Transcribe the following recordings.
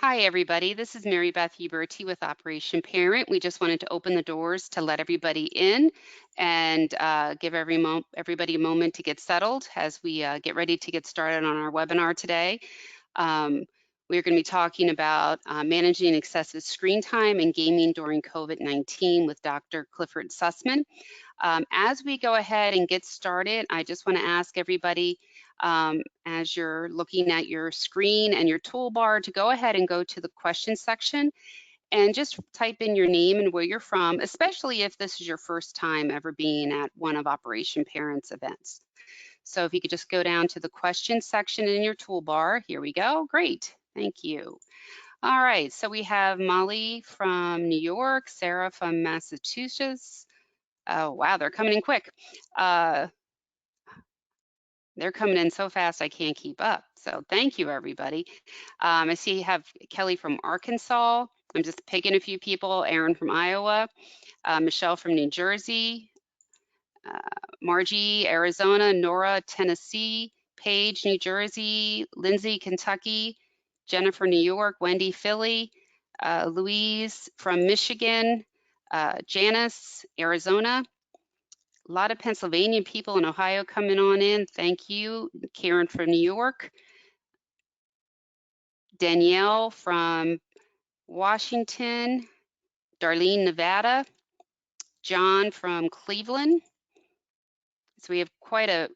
Hi, everybody. This is Mary Beth Huberty with Operation Parent. We just wanted to open the doors to let everybody in and give everybody a moment to get settled as we get ready to get started on our webinar today. We're going to be talking about managing excessive screen time and gaming during COVID-19 with Dr. Clifford Sussman. As we go ahead and get started, I just want to ask everybody, as you're looking at your screen and your toolbar, to go ahead and go to the question section and just type in your name and where you're from, especially if this is your first time ever being at one of Operation Parent's events. So if you could just go down to the question section in your toolbar. Here we go. Great. Thank you. All right. So we have Molly from New York, Sarah from Massachusetts. Oh, wow. They're coming in quick. They're coming in so fast I can't keep up. So thank you, everybody. I see you have Kelly from Arkansas. I'm just picking a few people. Aaron from Iowa, Michelle from New Jersey, Margie, Arizona, Nora, Tennessee, Paige, New Jersey, Lindsay, Kentucky, Jennifer, New York, Wendy, Philly, Louise from Michigan, Janice, Arizona. A lot of Pennsylvania people and Ohio coming on in. Thank you. Karen from New York. Danielle from Washington. Darlene, Nevada. John from Cleveland. So we have quite a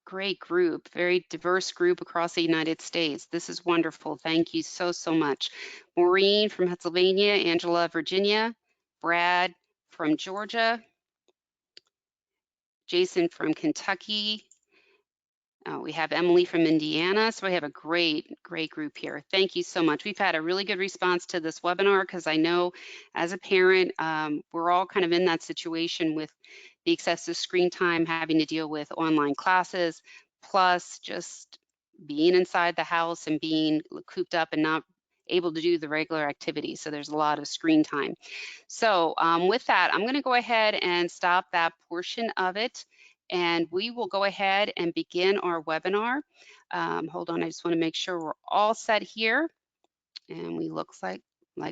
great group, very diverse group across the United States. This is wonderful. Thank you so much. Maureen from Pennsylvania, Angela, Virginia, Brad from Georgia, Jason from Kentucky. We have Emily from Indiana, so we have a great group here. Thank you so much. We've had a really good response to this webinar because I know as a parent, we're all kind of in that situation with the excessive screen time, having to deal with online classes, plus just being inside the house and being cooped up and not able to do the regular activities. So there's a lot of screen time. So with that, I'm going to go ahead and stop that portion of it. And we will go ahead and begin our webinar. Hold on, I just want to make sure we're all set here. And we look like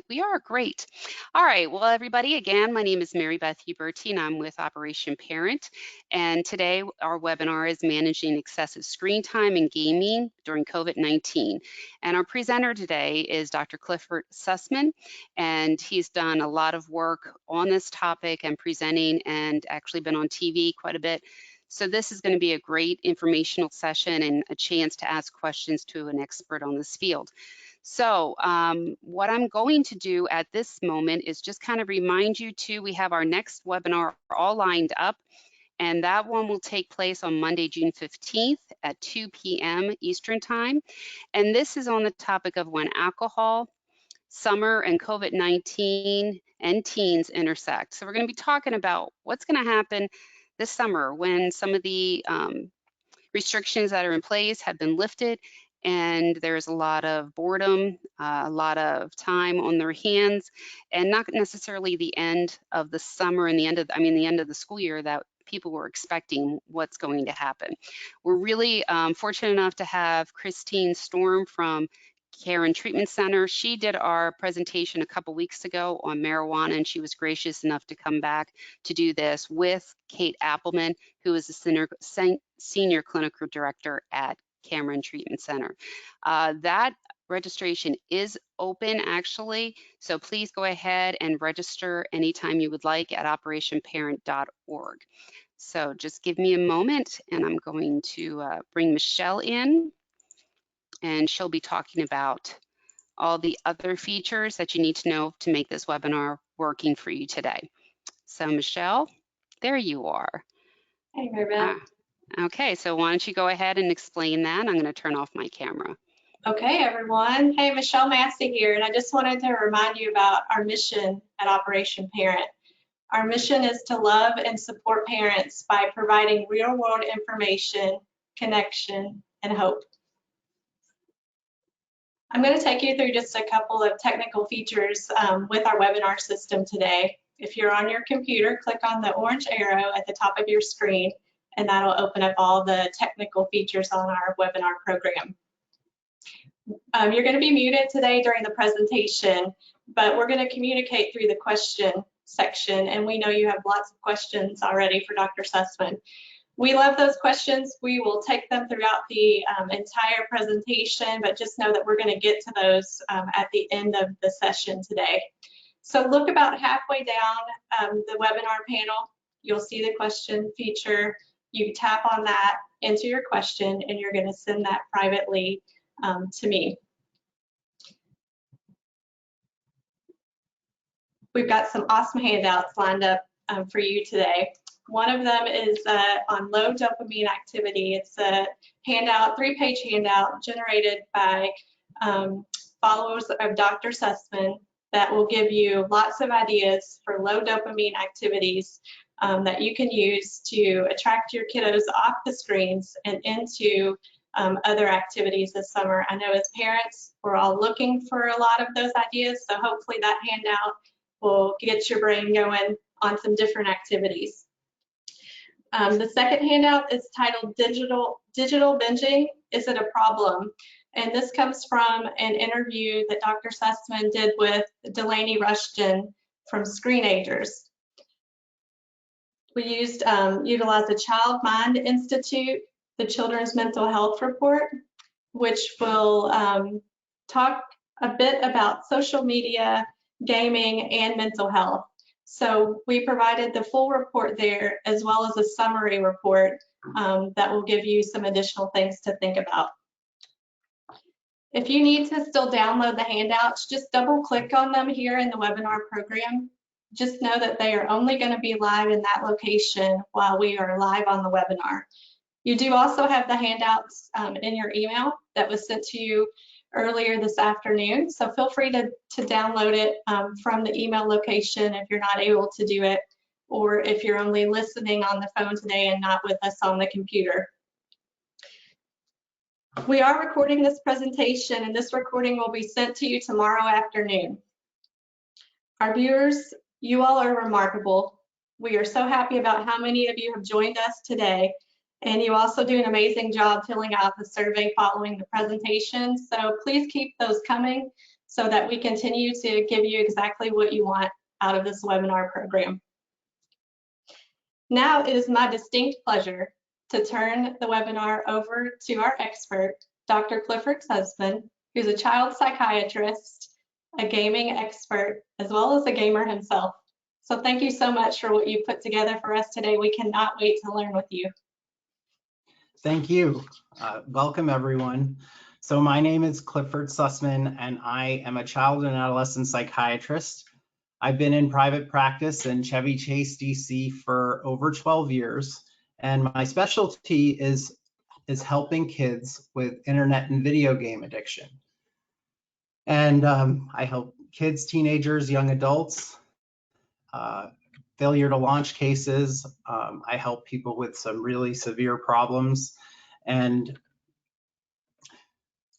we are. Great. All right, well, everybody, again, my name is Mary Beth Huberty, and I'm with Operation Parent. And today our webinar is Managing Excessive Screen Time and Gaming During COVID-19. And our presenter today is Dr. Clifford Sussman, and he's done a lot of work on this topic and presenting and actually been on TV quite a bit. So this is going to be a great informational session and a chance to ask questions to an expert on this field. So what I'm going to do at this moment is just kind of remind you too, we have our next webinar all lined up, and that one will take place on Monday, June 15th at 2 p.m. Eastern Time. And this is on the topic of when alcohol, summer, and COVID-19 and teens intersect. So we're going to be talking about what's going to happen this summer when some of the restrictions that are in place have been lifted and there's a lot of boredom, a lot of time on their hands, and not necessarily the end of the summer and the end of the school year that people were expecting what's going to happen. We're really fortunate enough to have Christine Storm from Caron Treatment Center. She did our presentation a couple weeks ago on marijuana, and she was gracious enough to come back to do this with Kate Appelman, who is the Senior Clinical Director at Caron Treatment Center. That registration is open actually, so please go ahead and register anytime you would like at operationparent.org. So just give me a moment and I'm going to bring Michelle in, and she'll be talking about all the other features that you need to know to make this webinar working for you today. So Michelle, there you are. Hey, Mary Beth. Okay, so why don't you go ahead and explain that? I'm going to turn off my camera. Okay, everyone. Hey, Michelle Massey here, and I just wanted to remind you about our mission at Operation Parent. Our mission is to love and support parents by providing real-world information, connection, and hope. I'm going to take you through just a couple of technical features with our webinar system today. If you're on your computer, click on the orange arrow at the top of your screen, and that'll open up all the technical features on our webinar program. You're going to be muted today during the presentation, but we're going to communicate through the question section, and we know you have lots of questions already for Dr. Sussman. We love those questions. We will take them throughout the entire presentation, but just know that we're going to get to those at the end of the session today. So look about halfway down the webinar panel. You'll see the question feature. You tap on that, enter your question, and you're going to send that privately to me. We've got some awesome handouts lined up for you today. One of them is on low dopamine activity. It's a handout, 3-page handout generated by followers of Dr. Sussman that will give you lots of ideas for low dopamine activities that you can use to attract your kiddos off the screens and into other activities this summer. I know as parents, we're all looking for a lot of those ideas, so hopefully that handout will get your brain going on some different activities. The second handout is titled Digital Binging, Is It a Problem? And this comes from an interview that Dr. Sussman did with Delaney Rushton from Screenagers. We utilized the Child Mind Institute, the Children's Mental Health Report, which will talk a bit about social media, gaming, and mental health. So we provided the full report there, as well as a summary report that will give you some additional things to think about. If you need to still download the handouts, just double click on them here in the webinar program. Just know that they are only going to be live in that location while we are live on the webinar. You do also have the handouts in your email that was sent to you earlier this afternoon, so feel free to download it from the email location if you're not able to do it, or if you're only listening on the phone today and not with us on the computer. We are recording this presentation, and this recording will be sent to you tomorrow afternoon. Our viewers, you all are remarkable. We are so happy about how many of you have joined us today. And you also do an amazing job filling out the survey following the presentation. So please keep those coming so that we continue to give you exactly what you want out of this webinar program. Now it is my distinct pleasure to turn the webinar over to our expert, Dr. Clifford Sussman, who's a child psychiatrist, a gaming expert, as well as a gamer himself. So thank you so much for what you put together for us today. We cannot wait to learn with you. Thank you. Welcome, everyone. So my name is Clifford Sussman, and I am a child and adolescent psychiatrist. I've been in private practice in Chevy Chase, DC for over 12 years, and my specialty is helping kids with internet and video game addiction. And I help kids, teenagers, young adults, failure to launch cases. I help people with some really severe problems. And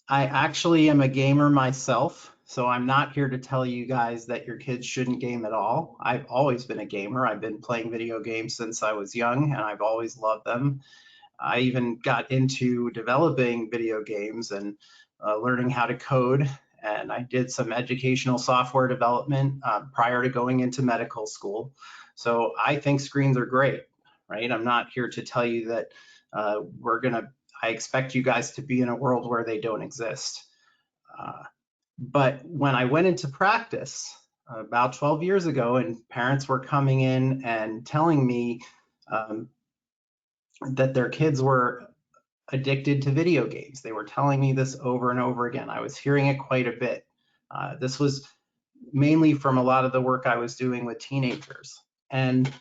I actually am a gamer myself, so I'm not here to tell you guys that your kids shouldn't game at all. I've always been a gamer. I've been playing video games since I was young, and I've always loved them. I even got into developing video games and learning how to code, and I did some educational software development prior to going into medical school. So I think screens are great, right? I'm not here to tell you that I expect you guys to be in a world where they don't exist. But when I went into practice about 12 years ago, and parents were coming in and telling me that their kids were addicted to video games. They were telling me this over and over again. I was hearing it quite a bit. This was mainly from a lot of the work I was doing with teenagers. And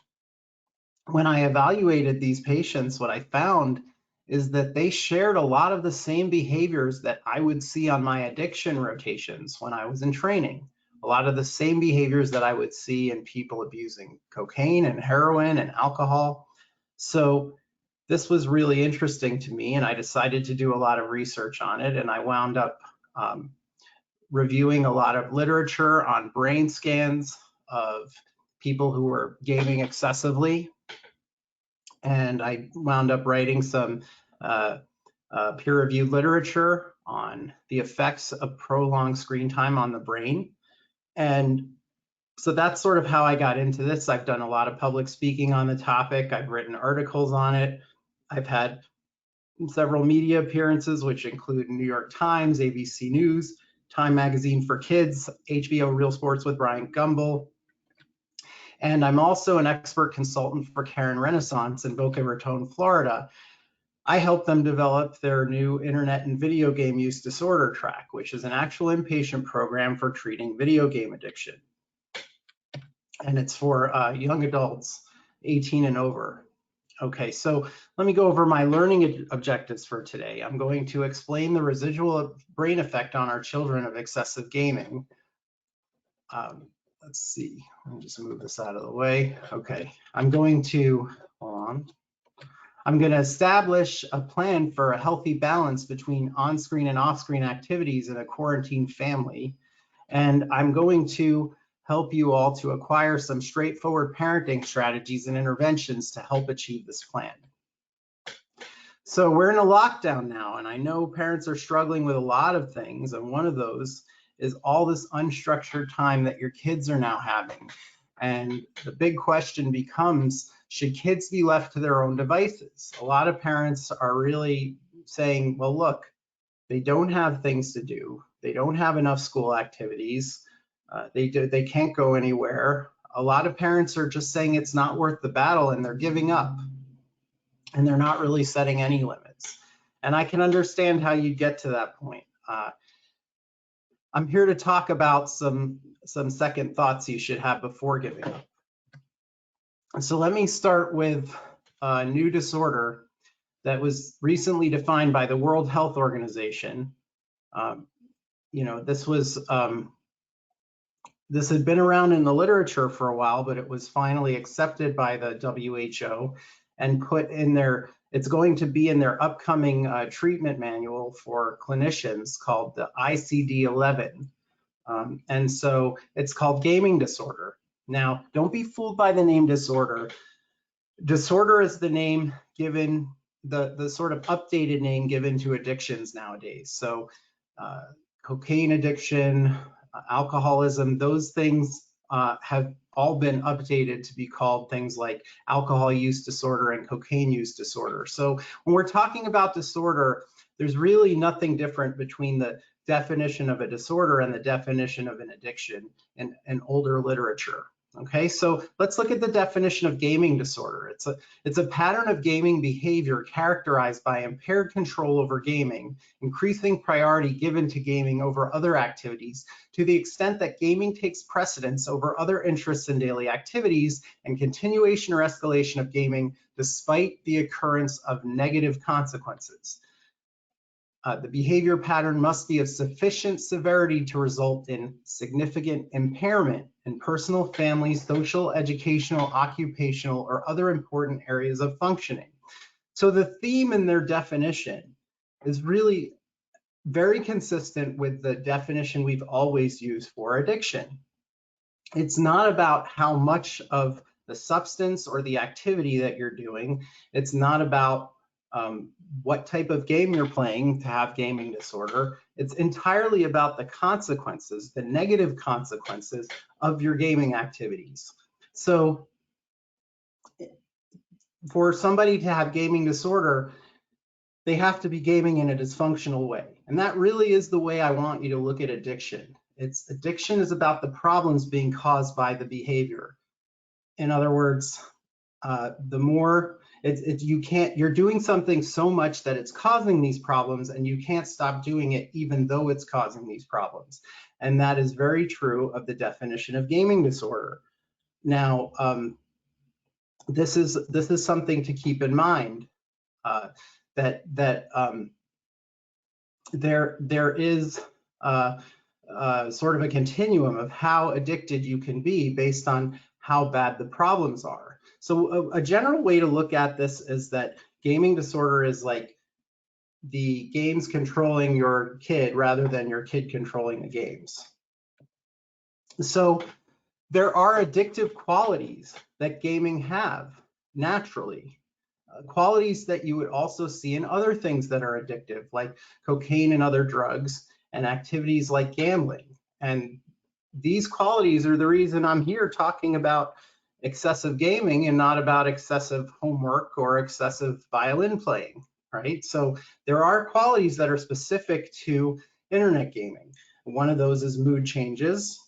when I evaluated these patients, what I found is that they shared a lot of the same behaviors that I would see on my addiction rotations when I was in training. A lot of the same behaviors that I would see in people abusing cocaine and heroin and alcohol. So this was really interesting to me, and I decided to do a lot of research on it, and I wound up reviewing a lot of literature on brain scans of people who were gaming excessively, and I wound up writing some peer-reviewed literature on the effects of prolonged screen time on the brain. And so that's sort of how I got into this. I've done a lot of public speaking on the topic. I've written articles on it. I've had several media appearances, which include New York Times, ABC News, Time Magazine for Kids, HBO Real Sports with Bryant Gumbel. And I'm also an expert consultant for Karen Renaissance in Boca Raton, Florida. I helped them develop their new internet and video game use disorder track, which is an actual inpatient program for treating video game addiction. And it's for young adults, 18 and over. Okay, so let me go over my learning objectives for today. I'm going to explain the residual brain effect on our children of excessive gaming. Let's see, let me just move this out of the way. Okay, I'm going to establish a plan for a healthy balance between on-screen and off-screen activities in a quarantine family. And I'm going to help you all to acquire some straightforward parenting strategies and interventions to help achieve this plan. So we're in a lockdown now, and I know parents are struggling with a lot of things, and one of those is all this unstructured time that your kids are now having. And the big question becomes, should kids be left to their own devices? A lot of parents are really saying, well, look, they don't have things to do. They don't have enough school activities. They can't go anywhere. A lot of parents are just saying it's not worth the battle, and they're giving up. And they're not really setting any limits. And I can understand how you get to that point. I'm here to talk about some second thoughts you should have before giving up. So let me start with a new disorder that was recently defined by the World Health Organization. This had been around in the literature for a while, but it was finally accepted by the WHO and put in their, it's going to be in their upcoming treatment manual for clinicians called the ICD-11. And so it's called gaming disorder. Now, don't be fooled by the name disorder. Disorder is the name given, the sort of updated name given to addictions nowadays. So cocaine addiction, alcoholism, those things have all been updated to be called things like alcohol use disorder and cocaine use disorder. So when we're talking about disorder, there's really nothing different between the definition of a disorder and the definition of an addiction in older literature. Okay, so let's look at the definition of gaming disorder. It's a pattern of gaming behavior characterized by impaired control over gaming, increasing priority given to gaming over other activities to the extent that gaming takes precedence over other interests in daily activities, and continuation or escalation of gaming despite the occurrence of negative consequences. The behavior pattern must be of sufficient severity to result in significant impairment in personal, family, social, educational, occupational, or other important areas of functioning. So the theme in their definition is really very consistent with the definition we've always used for addiction. It's not about how much of the substance or the activity that you're doing. It's not about what type of game you're playing to have gaming disorder. It's entirely about the consequences, the negative consequences of your gaming activities. So for somebody to have gaming disorder, they have to be gaming in a dysfunctional way. And that really is the way I want you to look at addiction. Addiction is about the problems being caused by the behavior. In other words, the more you're doing something so much that it's causing these problems, and you can't stop doing it even though it's causing these problems. And that is very true of the definition of gaming disorder. Now, this is something to keep in mind, that there is sort of a continuum of how addicted you can be based on how bad the problems are. So a general way to look at this is that gaming disorder is like the games controlling your kid rather than your kid controlling the games. So there are addictive qualities that gaming have naturally. qualities that you would also see in other things that are addictive, like cocaine and other drugs, and activities like gambling. And these qualities are the reason I'm here talking about excessive gaming and not about excessive homework or excessive violin playing, right? So there are qualities that are specific to internet gaming. One of those is mood changes,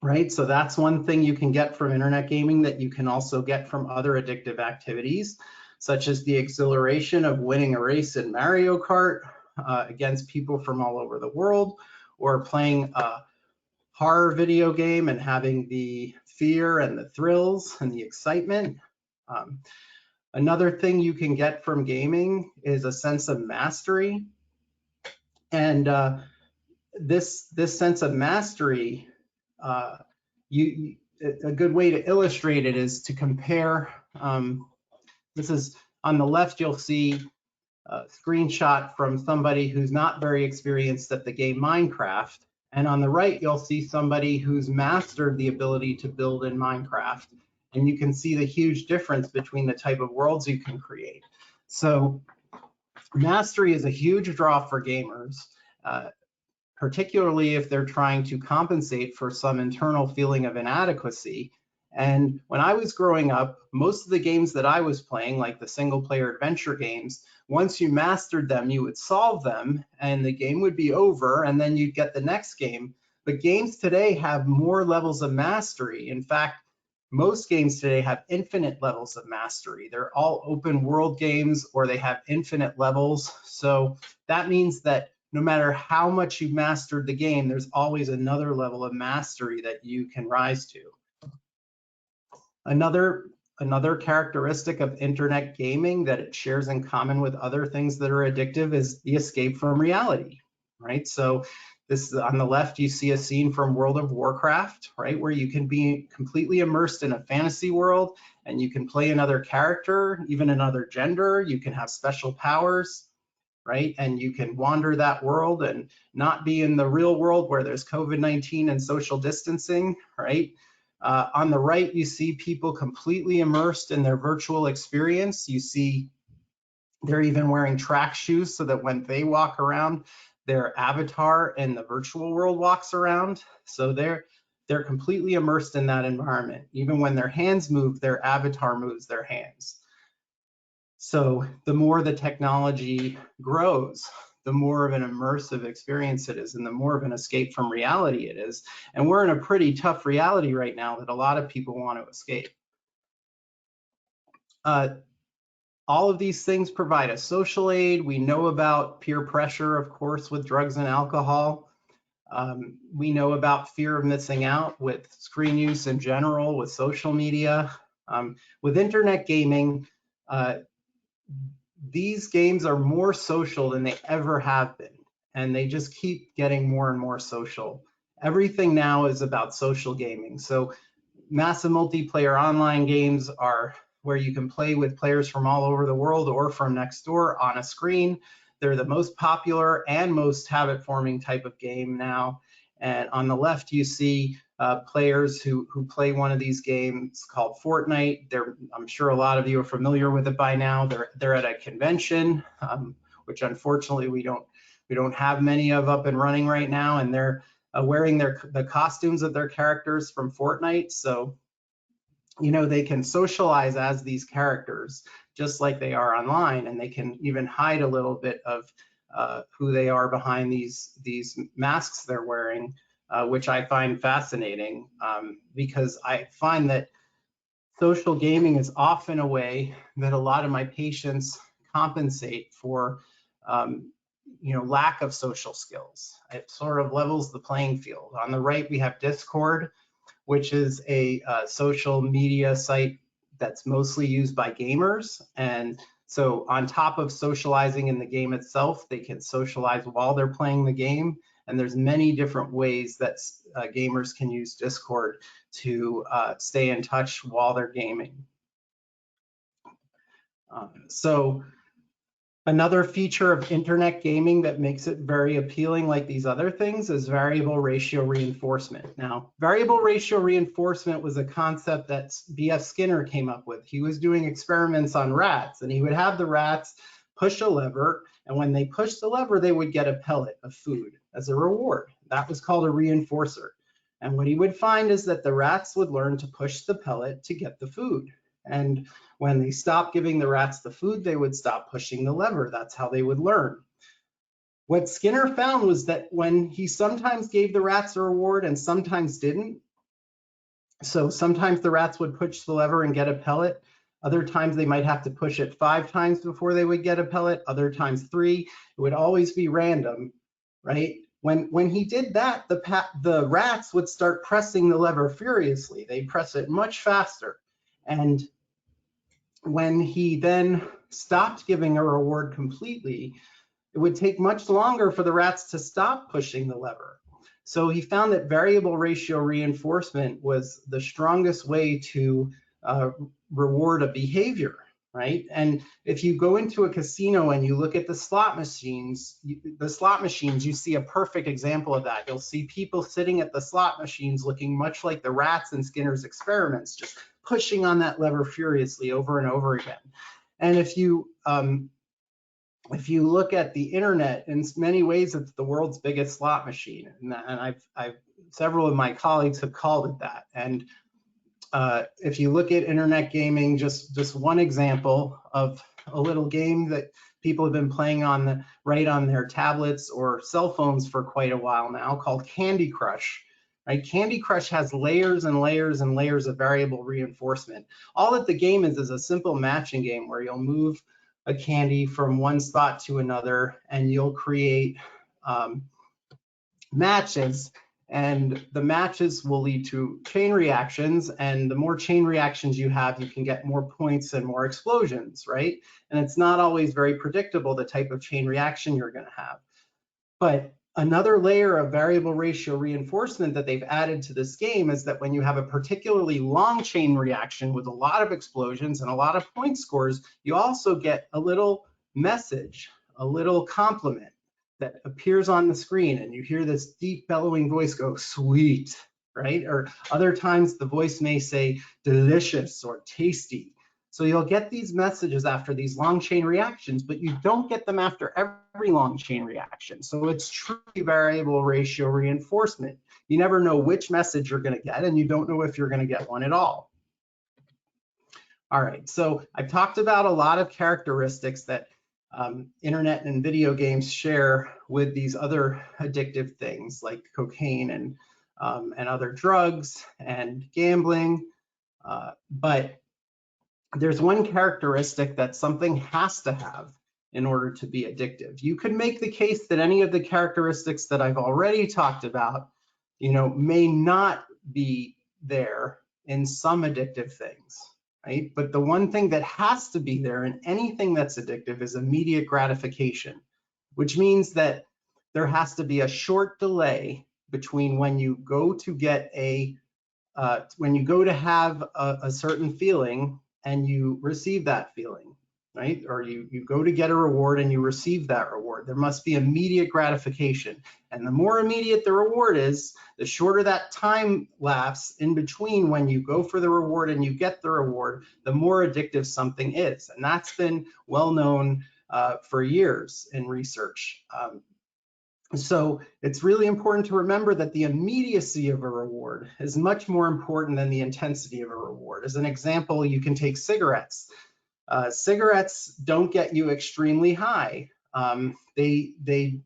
right? So that's one thing you can get from internet gaming that you can also get from other addictive activities, such as the exhilaration of winning a race in Mario Kart against people from all over the world, or playing a horror video game and having the fear and the thrills and the excitement. Another thing you can get from gaming is a sense of mastery. And this sense of mastery, a good way to illustrate it is to compare, this is on the left, you'll see a screenshot from somebody who's not very experienced at the game Minecraft. And on the right, you'll see somebody who's mastered the ability to build in Minecraft. And you can see the huge difference between the type of worlds you can create. So mastery is a huge draw for gamers, particularly if they're trying to compensate for some internal feeling of inadequacy. And when I was growing up, most of the games that I was playing, like the single player adventure games, once you mastered them, you would solve them and the game would be over, and then you'd get the next game. But games today have more levels of mastery. In fact, most games today have infinite levels of mastery. They're all open world games, or they have infinite levels. So that means that no matter how much you've mastered the game, there's always another level of mastery that you can rise to. Another characteristic of internet gaming that it shares in common with other things that are addictive is the escape from reality, right? So this, on the left, you see a scene from World of Warcraft, right? Where you can be completely immersed in a fantasy world and you can play another character, even another gender. You can have special powers, right? And you can wander that world and not be in the real world where there's COVID-19 and social distancing, right? On the right, you see people completely immersed in their virtual experience. You see they're even wearing track shoes so that when they walk around, their avatar in the virtual world walks around. So they're completely immersed in that environment. Even when their hands move, their avatar moves their hands. So the more the technology grows, the more of an immersive experience it is, and the more of an escape from reality it is. And we're in a pretty tough reality right now that a lot of people want to escape. All of these things provide a social aid. We know about peer pressure, of course, with drugs and alcohol. We know about fear of missing out with screen use in general, with social media. With internet gaming, these games are more social than they ever have been, and they just keep getting more and more social. Everything now is about social gaming. So massive multiplayer online games are where you can play with players from all over the world or from next door on a screen. They're the most popular and most habit-forming type of game now. And on the left, you see players who play one of these games called Fortnite. I'm sure a lot of you are familiar with it by now. They're at a convention, which unfortunately we don't have many of up and running right now, and they're wearing the costumes of their characters from Fortnite. So, you know, they can socialize as these characters just like they are online, and they can even hide a little bit of who they are behind these masks they're wearing, which I find fascinating because I find that social gaming is often a way that a lot of my patients compensate for lack of social skills. It sort of levels the playing field. On the right, we have Discord, which is a social media site that's mostly used by gamers. And so on top of socializing in the game itself, they can socialize while they're playing the game. And there's many different ways that gamers can use Discord to stay in touch while they're gaming. So Another feature of internet gaming that makes it very appealing like these other things is variable ratio reinforcement. Now, variable ratio reinforcement was a concept that B.F. Skinner came up with. He was doing experiments on rats, and he would have the rats push a lever, and when they pushed the lever, they would get a pellet of food as a reward. That was called a reinforcer. And what he would find is that the rats would learn to push the pellet to get the food. And when they stopped giving the rats the food, they would stop pushing the lever. That's how they would learn. What Skinner found was that when he sometimes gave the rats a reward and sometimes didn't, so sometimes the rats would push the lever and get a pellet. Other times they might have to push it 5 times before they would get a pellet. Other times 3. It would always be random, right? When he did that, the rats would start pressing the lever furiously. They'd press it much faster. And when he then stopped giving a reward completely, it would take much longer for the rats to stop pushing the lever. So he found that variable ratio reinforcement was the strongest way to reward a behavior, right? And if you go into a casino and you look at the slot machines, you see a perfect example of that. You'll see people sitting at the slot machines looking much like the rats in Skinner's experiments, just pushing on that lever furiously over and over again. And if you look at the internet, in many ways, it's the world's biggest slot machine. And I've several of my colleagues have called it that. And if you look at internet gaming, just one example of a little game that people have been playing on their tablets or cell phones for quite a while now, called Candy Crush. Right? Candy Crush has layers and layers and layers of variable reinforcement. All that the game is a simple matching game where you'll move a candy from one spot to another, and you'll create matches, and the matches will lead to chain reactions, and the more chain reactions you have, you can get more points and more explosions, right? And it's not always very predictable the type of chain reaction you're going to have. But another layer of variable ratio reinforcement that they've added to this game is that when you have a particularly long chain reaction with a lot of explosions and a lot of point scores, you also get a little message, a little compliment that appears on the screen, and you hear this deep bellowing voice go, "Sweet," right? Or other times the voice may say delicious or tasty. So you'll get these messages after these long chain reactions, but you don't get them after every long chain reaction. So it's truly variable ratio reinforcement. You never know which message you're going to get, and you don't know if you're going to get one at all. All right, so I've talked about a lot of characteristics that internet and video games share with these other addictive things like cocaine and other drugs and gambling, but there's one characteristic that something has to have in order to be addictive. You could make the case that any of the characteristics that I've already talked about, may not be there in some addictive things, right? But the one thing that has to be there in anything that's addictive is immediate gratification, which means that there has to be a short delay between when you go to get have a certain feeling and you receive that feeling, right? Or you go to get a reward and you receive that reward. There must be immediate gratification. And the more immediate the reward is, the shorter that time lapse in between when you go for the reward and you get the reward, the more addictive something is. And that's been well known for years in research. So it's really important to remember that the immediacy of a reward is much more important than the intensity of a reward. As an example, you can take cigarettes. Cigarettes don't get you extremely high. They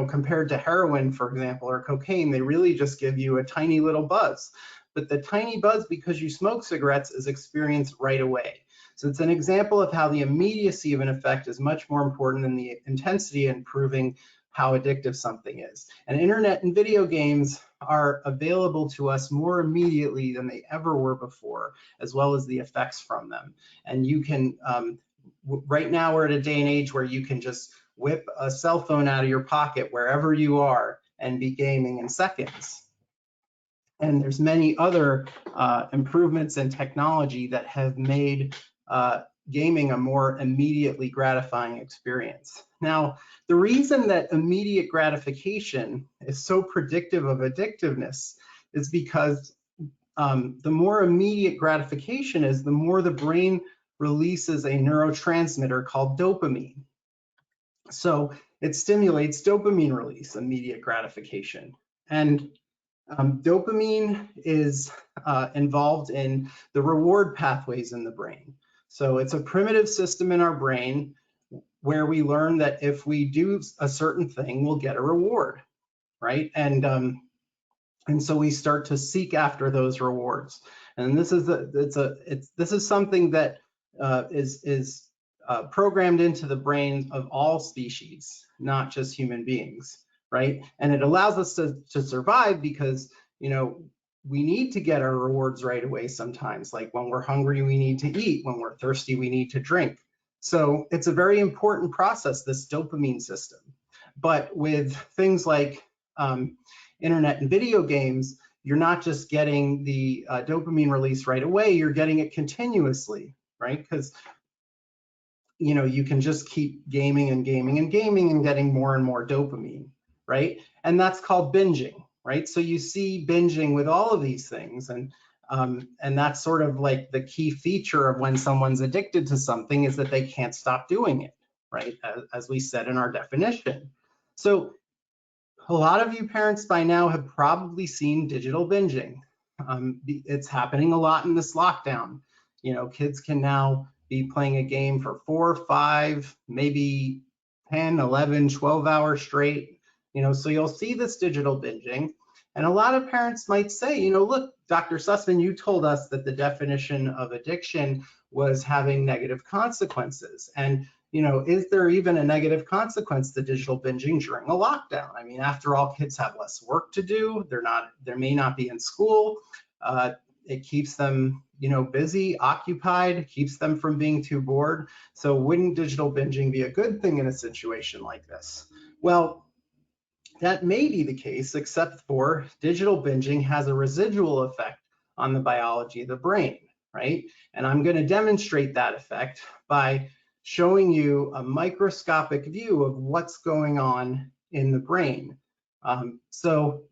compared to heroin, for example, or cocaine, they really just give you a tiny little buzz. But the tiny buzz, because you smoke cigarettes, is experienced right away. So it's an example of how the immediacy of an effect is much more important than the intensity in proving how addictive something is. And internet and video games are available to us more immediately than they ever were before, as well as the effects from them. And you can, right now we're at a day and age where you can just whip a cell phone out of your pocket wherever you are and be gaming in seconds. And there's many other improvements in technology that have made gaming a more immediately gratifying experience. Now, the reason that immediate gratification is so predictive of addictiveness is because the more immediate gratification is, the more the brain releases a neurotransmitter called dopamine. So it stimulates dopamine release, immediate gratification. And dopamine is involved in the reward pathways in the brain. So it's a primitive system in our brain where we learn that if we do a certain thing, we'll get a reward, right? And so we start to seek after those rewards. And this is this is something that is programmed into the brain of all species, not just human beings, right? And it allows us to survive because, you know, we need to get our rewards right away sometimes. Like when we're hungry, we need to eat. When we're thirsty, we need to drink. So it's a very important process, this dopamine system. But with things like internet and video games, you're not just getting the dopamine release right away, you're getting it continuously, right? Because, you know, you can just keep gaming and gaming and gaming and getting more and more dopamine, right? And that's called binging, right? So you see binging with all of these things, and that's sort of like the key feature of when someone's addicted to something is that they can't stop doing it, right? As we said in our definition. So a lot of you parents by now have probably seen digital binging. It's happening a lot in this lockdown. You know, kids can now be playing a game for 4, 5, maybe 10, 11, 12 hours straight. You know, so you'll see this digital binging. And a lot of parents might say, you know, look, Dr. Sussman, you told us that the definition of addiction was having negative consequences. And you know, is there even a negative consequence to digital binging during a lockdown? I mean, after all, kids have less work to do. They may not be in school. It keeps them, you know, busy, occupied, keeps them from being too bored. So wouldn't digital binging be a good thing in a situation like this? Well, that may be the case, except for digital binging has a residual effect on the biology of the brain, right? And I'm going to demonstrate that effect by showing you a microscopic view of what's going on in the brain. So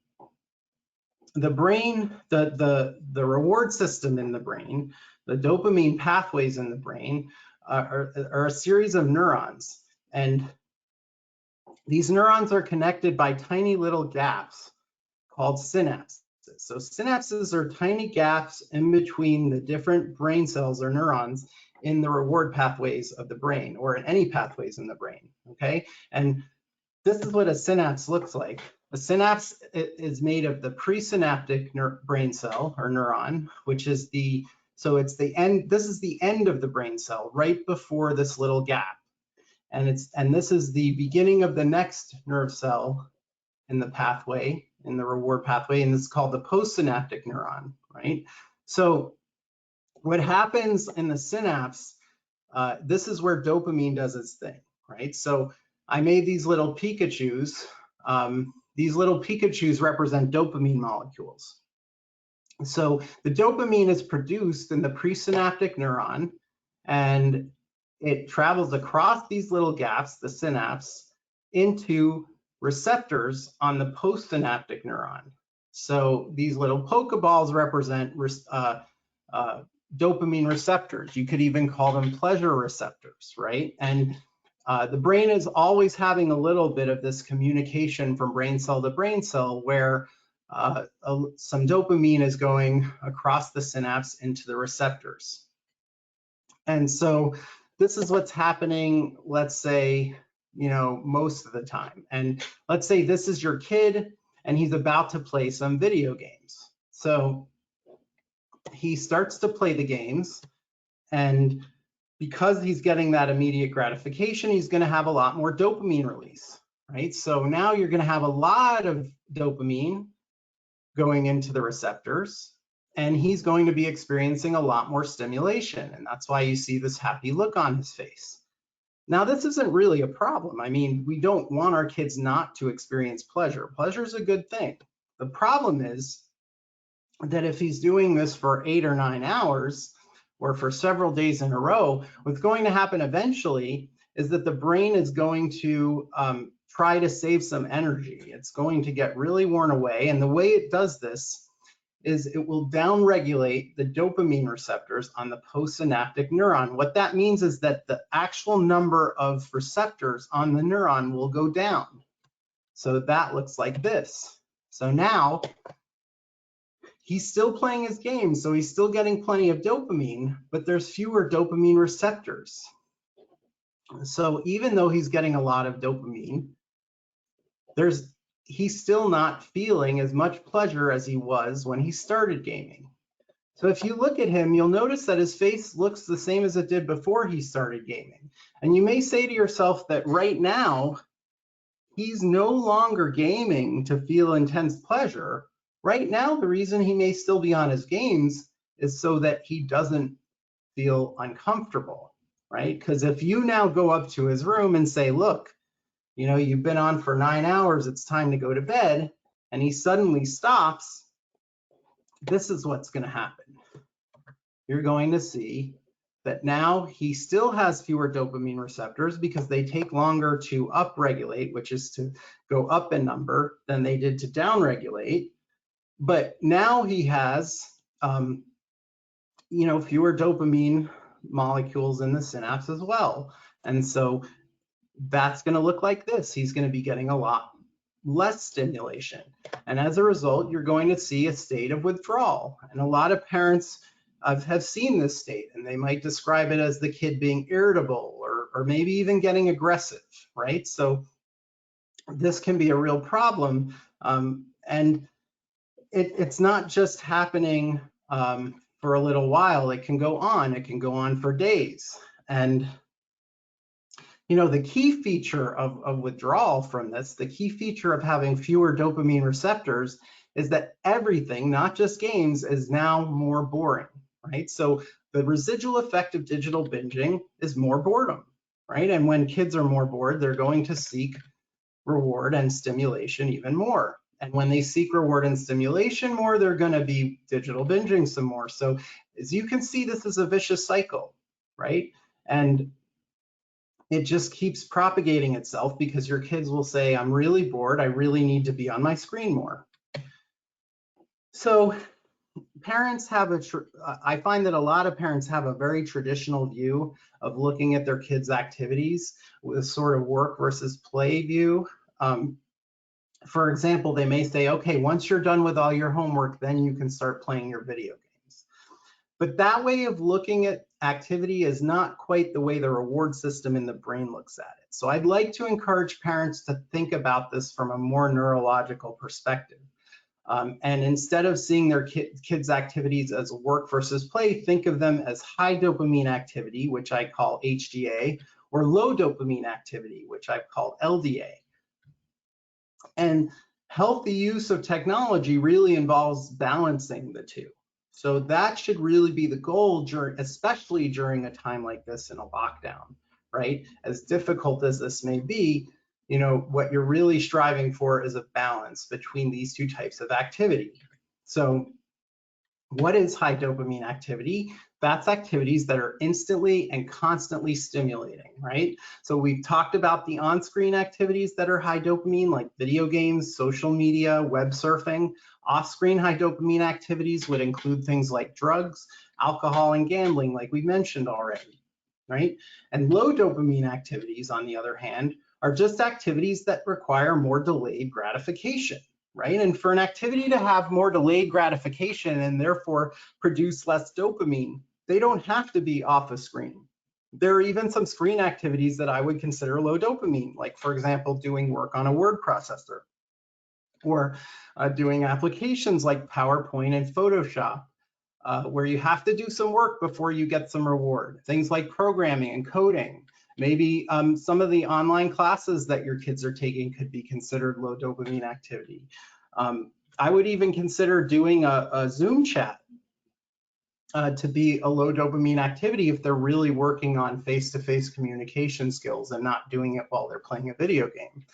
the brain, the reward system in the brain, the dopamine pathways in the brain are a series of neurons. And these neurons are connected by tiny little gaps called synapses. So synapses are tiny gaps in between the different brain cells or neurons in the reward pathways of the brain, or in any pathways in the brain, okay? And this is what a synapse looks like. A synapse is made of the presynaptic brain cell or neuron, which is it's the end, this is the end of the brain cell, right before this little gap. And this is the beginning of the next nerve cell in the pathway, in the reward pathway, and this is called the postsynaptic neuron, right? So what happens in the synapse, this is where dopamine does its thing, right? So I made these little Pikachus. These little Pikachus represent dopamine molecules. So the dopamine is produced in the presynaptic neuron, and it travels across these little gaps, the synapse, into receptors on the postsynaptic neuron. So these little Pokeballs represent dopamine receptors. You could even call them pleasure receptors, right? And the brain is always having a little bit of this communication from brain cell to brain cell where some dopamine is going across the synapse into the receptors. And so this is what's happening, let's say, you know, most of the time. And let's say this is your kid and he's about to play some video games. So he starts to play the games, and because he's getting that immediate gratification, he's going to have a lot more dopamine release, right? So now you're going to have a lot of dopamine going into the receptors, and he's going to be experiencing a lot more stimulation. And that's why you see this happy look on his face. Now, this isn't really a problem. I mean, we don't want our kids not to experience pleasure. Pleasure is a good thing. The problem is that if he's doing this for 8 or 9 hours, or for several days in a row, what's going to happen eventually is that the brain is going to try to save some energy. It's going to get really worn away. And the way it does this is it will downregulate the dopamine receptors on the postsynaptic neuron. What that means is that the actual number of receptors on the neuron will go down. So that looks like this. So now he's still playing his game, so he's still getting plenty of dopamine, but there's fewer dopamine receptors. So even though he's getting a lot of dopamine, he's still not feeling as much pleasure as he was when he started gaming. So if you look at him, you'll notice that his face looks the same as it did before he started gaming. And you may say to yourself that right now, he's no longer gaming to feel intense pleasure. Right now, the reason he may still be on his games is so that he doesn't feel uncomfortable, right? Because if you now go up to his room and say, look, you know, you've been on for 9 hours, it's time to go to bed, and he suddenly stops, this is what's going to happen. You're going to see that now he still has fewer dopamine receptors because they take longer to upregulate, which is to go up in number, than they did to downregulate. But now he has, you know, fewer dopamine molecules in the synapse as well. And so that's going to look like this. He's going to be getting a lot less stimulation. And as a result, you're going to see a state of withdrawal. And a lot of parents have seen this state, and they might describe it as the kid being irritable or maybe even getting aggressive, right? So this can be a real problem. And it's not just happening for a little while. It can go on. It can go on for days. And you know, the key feature of withdrawal from this, the key feature of having fewer dopamine receptors is that everything, not just games, is now more boring, right? So the residual effect of digital binging is more boredom, right? And when kids are more bored, they're going to seek reward and stimulation even more. And when they seek reward and stimulation more, they're going to be digital binging some more. So as you can see, this is a vicious cycle, right? And it just keeps propagating itself because your kids will say, I'm really bored, I really need to be on my screen more. So parents have I find that a lot of parents have a very traditional view of looking at their kids' activities with a sort of work versus play view. For example, they may say, okay, once you're done with all your homework, then you can start playing your video games. But that way of looking at activity is not quite the way the reward system in the brain looks at it. So I'd like to encourage parents to think about this from a more neurological perspective. And instead of seeing their kids' activities as work versus play, think of them as high dopamine activity, which I call HDA, or low dopamine activity, which I've called LDA. And healthy use of technology really involves balancing the two. So that should really be the goal, especially during a time like this in a lockdown, right? As difficult as this may be, you know, what you're really striving for is a balance between these two types of activity. So what is high dopamine activity? That's activities that are instantly and constantly stimulating, right? So we've talked about the on-screen activities that are high dopamine, like video games, social media, web surfing. Off-screen high dopamine activities would include things like drugs, alcohol, and gambling, like we mentioned already, right? And low dopamine activities, on the other hand, are just activities that require more delayed gratification, right? And for an activity to have more delayed gratification and therefore produce less dopamine, they don't have to be off a screen. There are even some screen activities that I would consider low dopamine, like, for example, doing work on a word processor, or doing applications like PowerPoint and Photoshop, where you have to do some work before you get some reward. Things like programming and coding. Maybe some of the online classes that your kids are taking could be considered low dopamine activity. I would even consider doing a Zoom chat to be a low dopamine activity if they're really working on face-to-face communication skills and not doing it while they're playing a video game.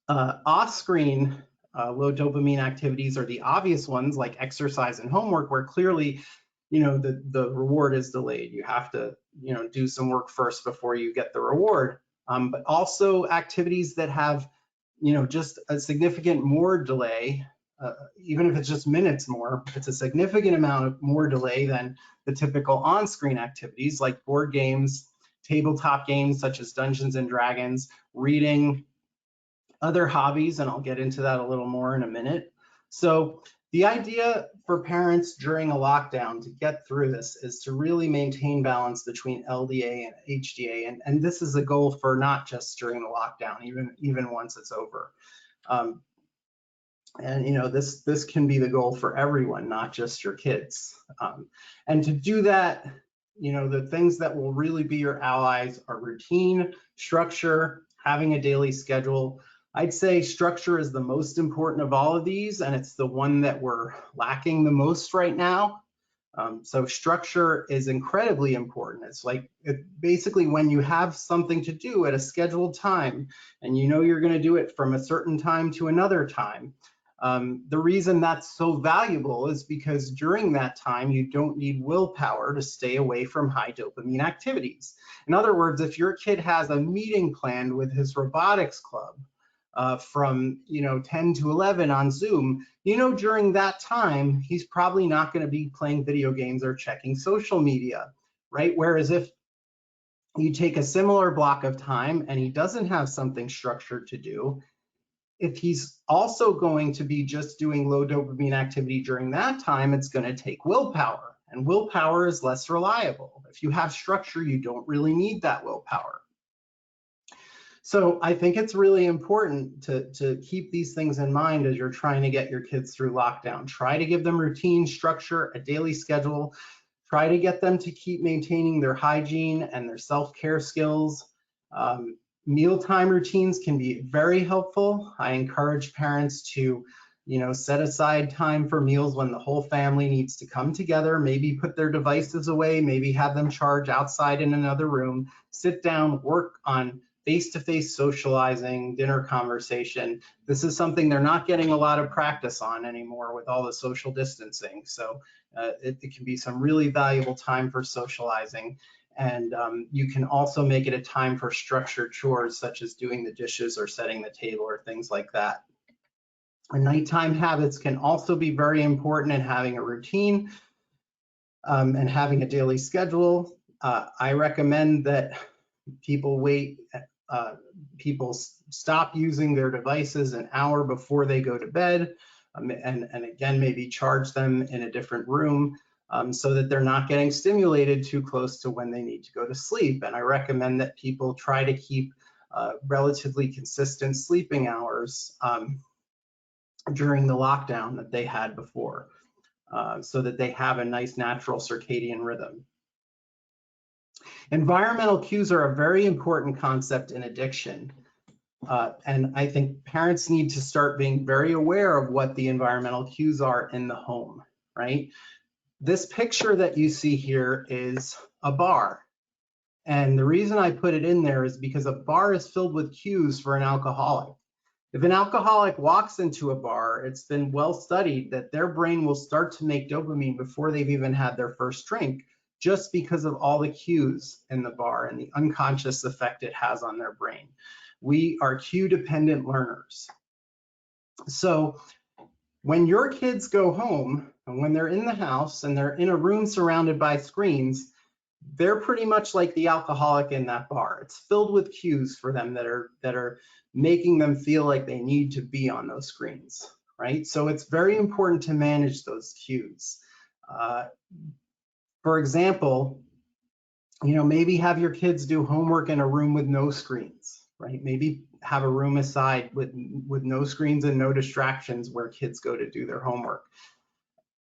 Off-screen low dopamine activities are the obvious ones, like exercise and homework, where clearly the reward is delayed. You have to, do some work first before you get the reward. But also activities that have, just a significant more delay, even if it's just minutes more, it's a significant amount of more delay than the typical on-screen activities like board games, tabletop games such as Dungeons and Dragons, reading, other hobbies, and I'll get into that a little more in a minute. So the idea for parents during a lockdown to get through this is to really maintain balance between LDA and HDA, and this is a goal for not just during the lockdown, even once it's over. And this can be the goal for everyone, not just your kids. And to do that, the things that will really be your allies are routine, structure, having a daily schedule. I'd say structure is the most important of all of these, and it's the one that we're lacking the most right now. So structure is incredibly important. It's like basically when you have something to do at a scheduled time, and you're going to do it from a certain time to another time. The reason that's so valuable is because during that time, you don't need willpower to stay away from high dopamine activities. In other words, if your kid has a meeting planned with his robotics club, from 10 to 11 on Zoom, during that time, he's probably not going to be playing video games or checking social media, right? Whereas if you take a similar block of time and he doesn't have something structured to do, if he's also going to be just doing low dopamine activity during that time, it's going to take willpower, and willpower is less reliable. If you have structure, you don't really need that willpower. So I think it's really important to keep these things in mind as you're trying to get your kids through lockdown. Try to give them routine, structure, a daily schedule. Try to get them to keep maintaining their hygiene and their self-care skills. Mealtime routines can be very helpful. I encourage parents to, set aside time for meals when the whole family needs to come together, maybe put their devices away, maybe have them charge outside in another room, sit down, work on face-to-face socializing, dinner conversation. This is something they're not getting a lot of practice on anymore with all the social distancing. So it can be some really valuable time for socializing. And you can also make it a time for structured chores, such as doing the dishes or setting the table or things like that. And nighttime habits can also be very important in having a routine and having a daily schedule. I recommend that people stop using their devices an hour before they go to bed, and again, maybe charge them in a different room so that they're not getting stimulated too close to when they need to go to sleep. And I recommend that people try to keep relatively consistent sleeping hours during the lockdown that they had before, so that they have a nice natural circadian rhythm. Environmental cues are a very important concept in addiction. And I think parents need to start being very aware of what the environmental cues are in the home, right? This picture that you see here is a bar. And the reason I put it in there is because a bar is filled with cues for an alcoholic. If an alcoholic walks into a bar, it's been well studied that their brain will start to make dopamine before they've even had their first drink, just because of all the cues in the bar and the unconscious effect it has on their brain. We are cue-dependent learners. So when your kids go home and when they're in the house and they're in a room surrounded by screens, they're pretty much like the alcoholic in that bar. It's filled with cues for them that are making them feel like they need to be on those screens, right? So it's very important to manage those cues. For example, maybe have your kids do homework in a room with no screens, right? Maybe have a room aside with no screens and no distractions where kids go to do their homework.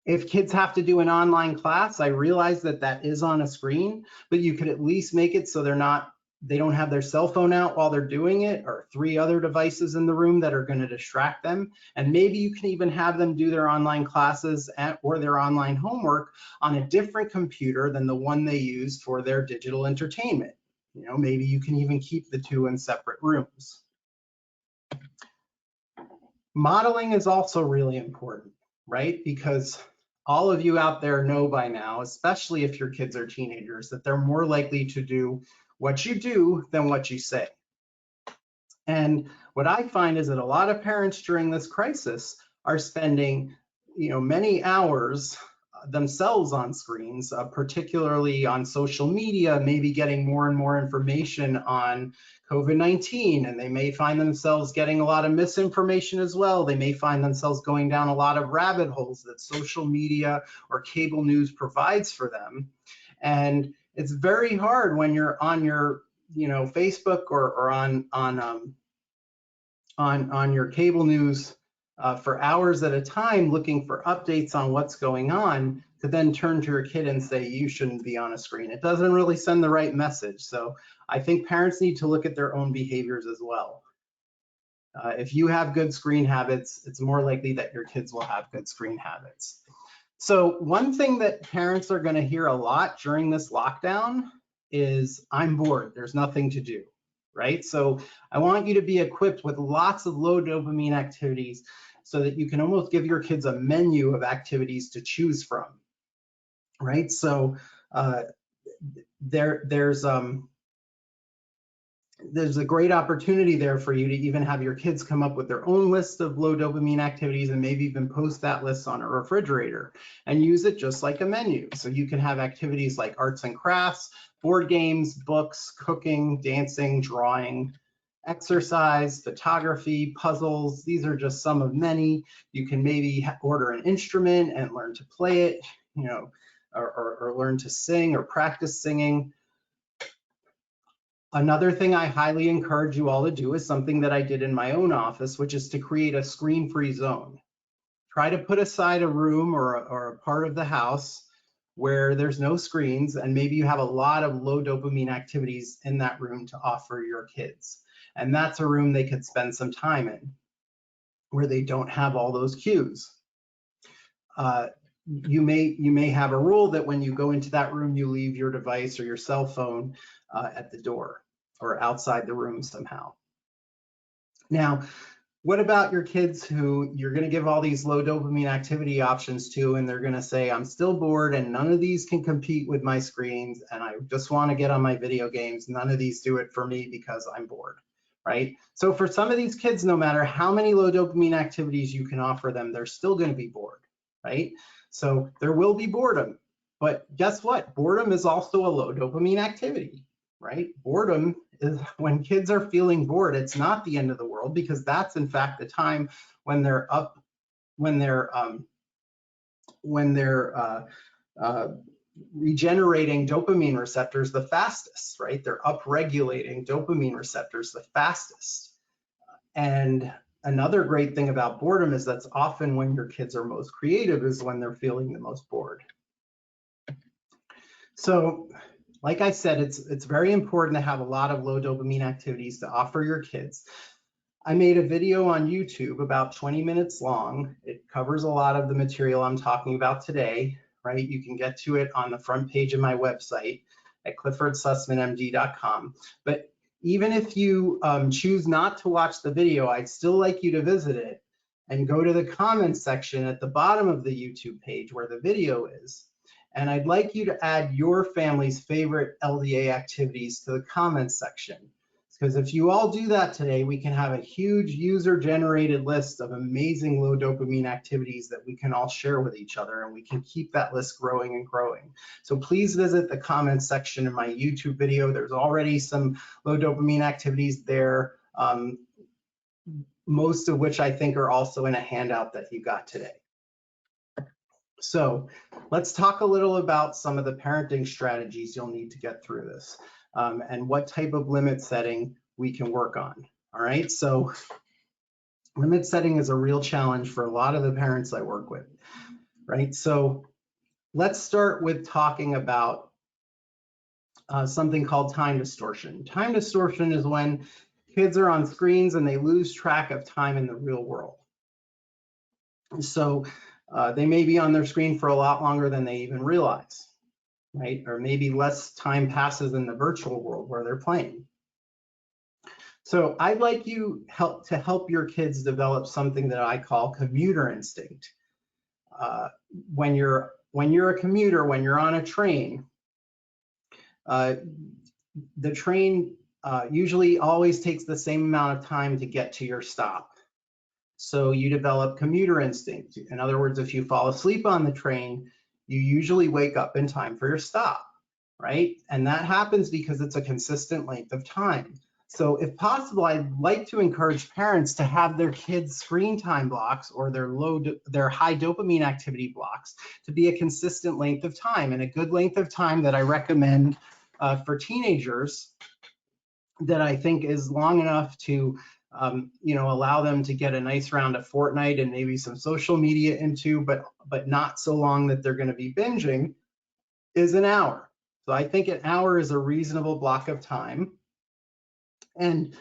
If kids have to do an online class, I realize that that is on a screen, but you could at least make it so they don't have their cell phone out while they're doing it, or 3 other devices in the room that are going to distract them. And maybe you can even have them do their online classes or their online homework on a different computer than the one they use for their digital entertainment. Maybe you can even keep the 2 in separate rooms. Modeling is also really important, right? Because all of you out there know by now, especially if your kids are teenagers, that they're more likely to do what you do than what you say. And what I find is that a lot of parents during this crisis are spending, many hours themselves on screens, particularly on social media, maybe getting more and more information on COVID-19, and they may find themselves getting a lot of misinformation as well. They may find themselves going down a lot of rabbit holes that social media or cable news provides for them. And it's very hard when you're on your Facebook or on your cable news for hours at a time looking for updates on what's going on, to then turn to your kid and say you shouldn't be on a screen. It doesn't really send the right message. So I think parents need to look at their own behaviors as well. If you have good screen habits, it's more likely that your kids will have good screen habits. So one thing that parents are going to hear a lot during this lockdown is, I'm bored, there's nothing to do, right? So I want you to be equipped with lots of low dopamine activities so that you can almost give your kids a menu of activities to choose from, right? So there's a great opportunity there for you to even have your kids come up with their own list of low dopamine activities, and maybe even post that list on a refrigerator and use it just like a menu. So you can have activities like arts and crafts, board games, books, cooking, dancing, drawing, exercise, photography, puzzles. These are just some of many. You can maybe order an instrument and learn to play it, or learn to sing or practice singing. Another thing I highly encourage you all to do is something that I did in my own office, which is to create a screen-free zone. Try to put aside a room or a part of the house where there's no screens, and maybe you have a lot of low dopamine activities in that room to offer your kids. And that's a room they could spend some time in, where they don't have all those cues. You may have a rule that when you go into that room, you leave your device or your cell phone at the door or outside the room somehow. Now, what about your kids who you're going to give all these low dopamine activity options to, and they're going to say, I'm still bored and none of these can compete with my screens, and I just want to get on my video games. None of these do it for me because I'm bored, right? So for some of these kids, no matter how many low dopamine activities you can offer them, they're still going to be bored, right? So there will be boredom, but guess what? Boredom is also a low dopamine activity, right? Boredom is when kids are feeling bored. It's not the end of the world, because that's in fact the time when they're regenerating dopamine receptors the fastest, right? They're upregulating dopamine receptors the fastest. And another great thing about boredom is that's often when your kids are most creative, is when they're feeling the most bored. So, like I said, it's very important to have a lot of low dopamine activities to offer your kids. I made a video on YouTube about 20 minutes long. It covers a lot of the material I'm talking about today, right? You can get to it on the front page of my website at cliffordsussmanmd.com. But even if you choose not to watch the video, I'd still like you to visit it and go to the comments section at the bottom of the YouTube page where the video is. And I'd like you to add your family's favorite LDA activities to the comments section. Because if you all do that today, we can have a huge user-generated list of amazing low dopamine activities that we can all share with each other, and we can keep that list growing and growing. So please visit the comments section in my YouTube video. There's already some low dopamine activities there, most of which I think are also in a handout that you got today. So let's talk a little about some of the parenting strategies you'll need to get through this, and what type of limit setting we can work on. All right, so limit setting is a real challenge for a lot of the parents I work with, right? So let's start with talking about something called time distortion. Time distortion is when kids are on screens and they lose track of time in the real world. So they may be on their screen for a lot longer than they even realize, right? Or maybe less time passes in the virtual world where they're playing. So I'd like you to help your kids develop something that I call commuter instinct. when you're a commuter, when you're on a train, the train usually always takes the same amount of time to get to your stop. So you develop commuter instinct. In other words, if you fall asleep on the train, you usually wake up in time for your stop, right? And that happens because it's a consistent length of time. So if possible, I'd like to encourage parents to have their kids' screen time blocks or their high dopamine activity blocks to be a consistent length of time. And a good length of time that I recommend for teenagers that I think is long enough to allow them to get a nice round of Fortnite and maybe some social media into, but not so long that they're going to be binging, is an hour. So I think an hour is a reasonable block of time. And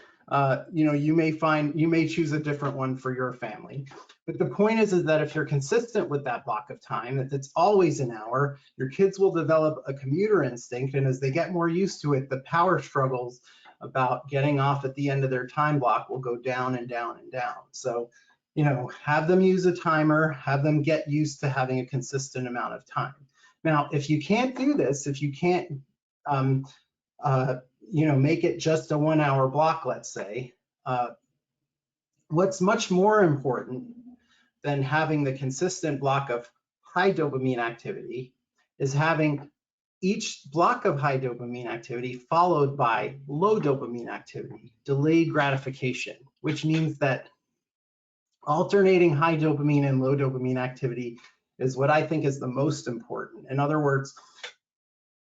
you may choose a different one for your family. But the point is that if you're consistent with that block of time, that it's always an hour, your kids will develop a commuter instinct. And as they get more used to it, the power struggles about getting off at the end of their time block will go down and down and down. So, have them use a timer, have them get used to having a consistent amount of time. Now, if you can't do this, if you can't, make it just a 1 hour block, let's say, what's much more important than having the consistent block of high dopamine activity is having each block of high dopamine activity followed by low dopamine activity, delayed gratification, which means that alternating high dopamine and low dopamine activity is what I think is the most important. In other words,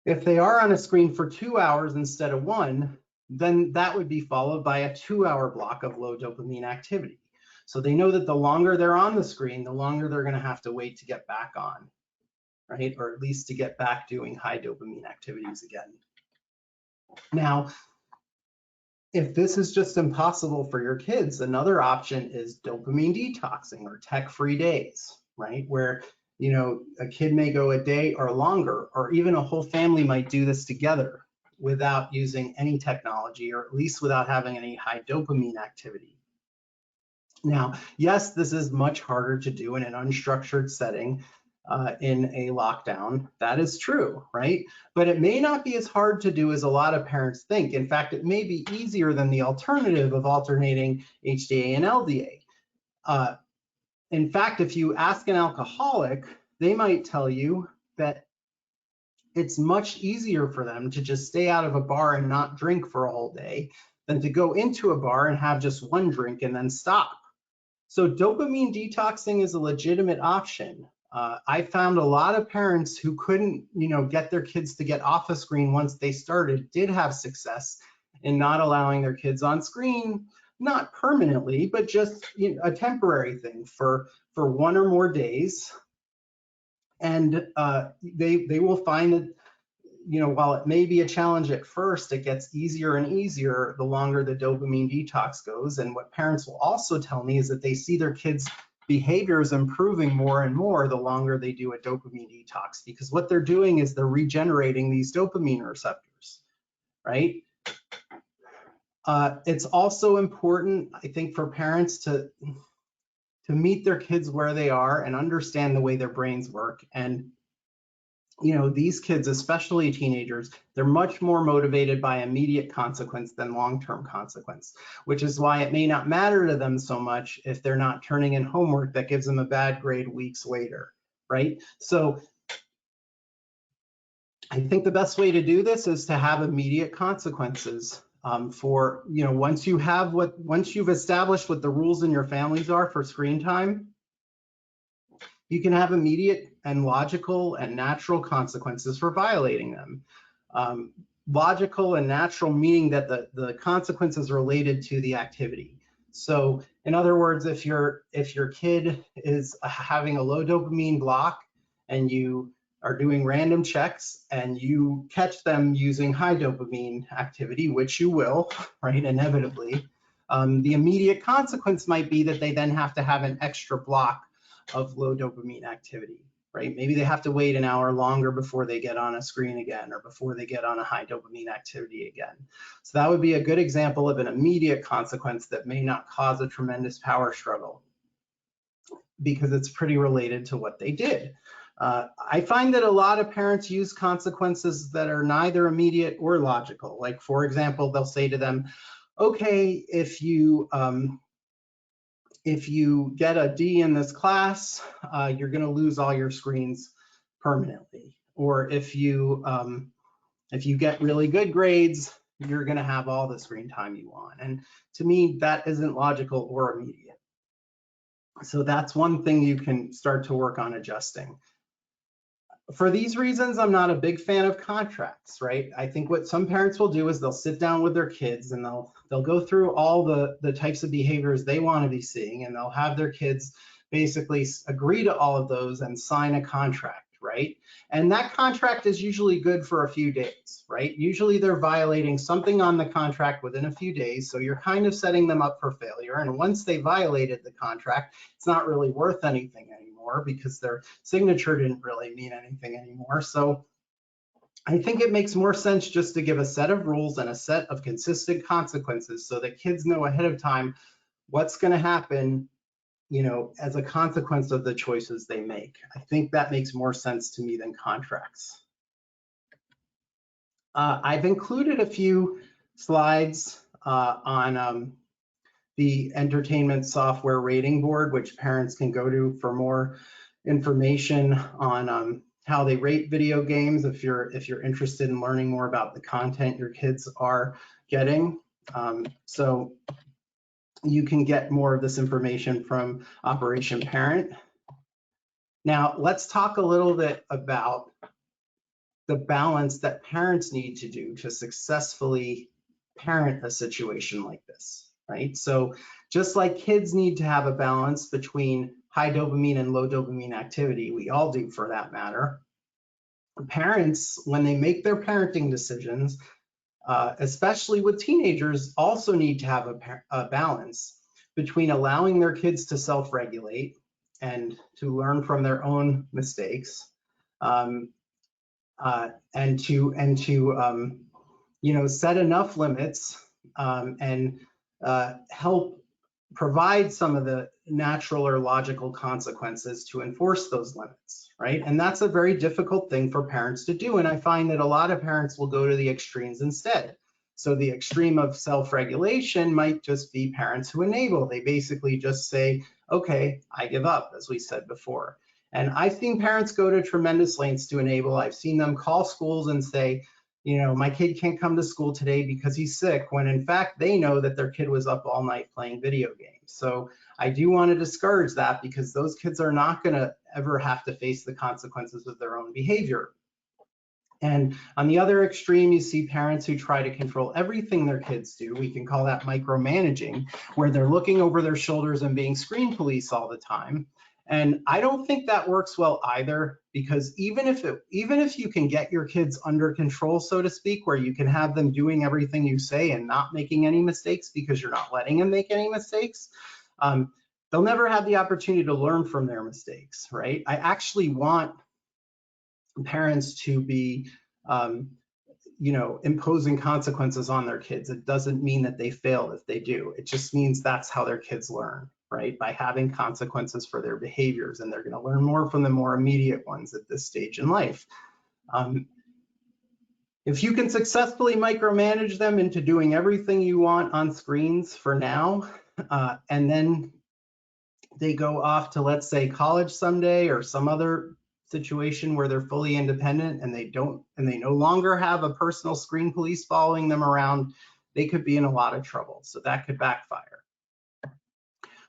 if they are on a screen for 2 hours instead of 1, then that would be followed by a 2-hour block of low dopamine activity. So they know that the longer they're on the screen, the longer they're going to have to wait to get back on, right? Or at least to get back doing high dopamine activities again. Now, if this is just impossible for your kids, another option is dopamine detoxing or tech-free days, right? Where a kid may go a day or longer, or even a whole family might do this together without using any technology, or at least without having any high dopamine activity. Now, yes, this is much harder to do in an unstructured setting in a lockdown. That is true, right? But it may not be as hard to do as a lot of parents think. In fact, it may be easier than the alternative of alternating HDA and LDA. In fact, if you ask an alcoholic, they might tell you that it's much easier for them to just stay out of a bar and not drink for a whole day than to go into a bar and have just one drink and then stop. So dopamine detoxing is a legitimate option. I found a lot of parents who couldn't, get their kids to get off a screen once they started did have success in not allowing their kids on screen, not permanently, but just a temporary thing for 1 or more days. And they will find that, while it may be a challenge at first, it gets easier and easier the longer the dopamine detox goes. And what parents will also tell me is that they see their kids' behaviors improving more and more the longer they do a dopamine detox, because what they're doing is they're regenerating these dopamine receptors, right? It's also important, I think, for parents to meet their kids where they are and understand the way their brains work. And these kids, especially teenagers, they're much more motivated by immediate consequence than long-term consequence, which is why it may not matter to them so much if they're not turning in homework that gives them a bad grade weeks later, right? So I think the best way to do this is to have immediate consequences for, once you've established what the rules in your families are for screen time, you can have immediate and logical and natural consequences for violating them. Logical and natural meaning that the consequences are related to the activity. So in other words, if your kid is having a low dopamine block and you are doing random checks and you catch them using high dopamine activity, which you will, right, inevitably, the immediate consequence might be that they then have to have an extra block of low dopamine activity, right? Maybe they have to wait an hour longer before they get on a screen again or before they get on a high dopamine activity again. So that would be a good example of an immediate consequence that may not cause a tremendous power struggle. because it's pretty related to what they did. I find that a lot of parents use consequences that are neither immediate or logical. Like, for example, they'll say to them, okay, if you get a D in this class, you're going to lose all your screens permanently. Or if you get really good grades, you're going to have all the screen time you want. And to me, that isn't logical or immediate. So that's one thing you can start to work on adjusting. For these reasons, I'm not a big fan of contracts, right? I think what some parents will do is they'll sit down with their kids and they'll go through all the types of behaviors they want to be seeing, and they'll have their kids basically agree to all of those and sign a contract, right? And that contract is usually good for a few days, right? Usually they're violating something on the contract within a few days, so you're kind of setting them up for failure. And once they violated the contract, it's not really worth anything anymore because their signature didn't really mean anything anymore. So I think it makes more sense just to give a set of rules and a set of consistent consequences so that kids know ahead of time what's going to happen, you know, as a consequence of the choices they make. I think that makes more sense to me than contracts. I've included a few slides on the entertainment software rating board, which parents can go to for more information on how they rate video games if you're interested in learning more about the content your kids are getting. So you can get more of this information from Operation Parent. Now, let's talk a little bit about the balance that parents need to do to successfully parent a situation like this, right? So just like kids need to have a balance between high dopamine and low dopamine activity, we all do for that matter, parents, when they make their parenting decisions, especially with teenagers, also need to have a balance between allowing their kids to self-regulate and to learn from their own mistakes, and to you know, set enough limits and help provide some of the natural or logical consequences to enforce those limits, right? And that's a very difficult thing for parents to do. And I find that a lot of parents will go to the extremes instead. So the extreme of self-regulation might just be parents who enable. They basically just say, okay, I give up, as we said before. And I've seen parents go to tremendous lengths to enable. I've seen them call schools and say, you know, my kid can't come to school today because he's sick, when in fact they know that their kid was up all night playing video games. So I do want to discourage that, because those kids are not going to ever have to face the consequences of their own behavior. And on the other extreme, you see parents who try to control everything their kids do. We can call that micromanaging, where they're looking over their shoulders and being screen police all the time. And I don't think that works well either, because even if you can get your kids under control, so to speak, where you can have them doing everything you say and not making any mistakes because you're not letting them make any mistakes, they'll never have the opportunity to learn from their mistakes, right? I actually want parents to be you know, imposing consequences on their kids. It doesn't mean that they fail if they do. It just means that's how their kids learn, right? By having consequences for their behaviors, and they're going to learn more from the more immediate ones at this stage in life. If you can successfully micromanage them into doing everything you want on screens for now, and then they go off to, let's say, college someday or some other situation where they're fully independent and they no longer have a personal screen police following them around, they could be in a lot of trouble. So that could backfire.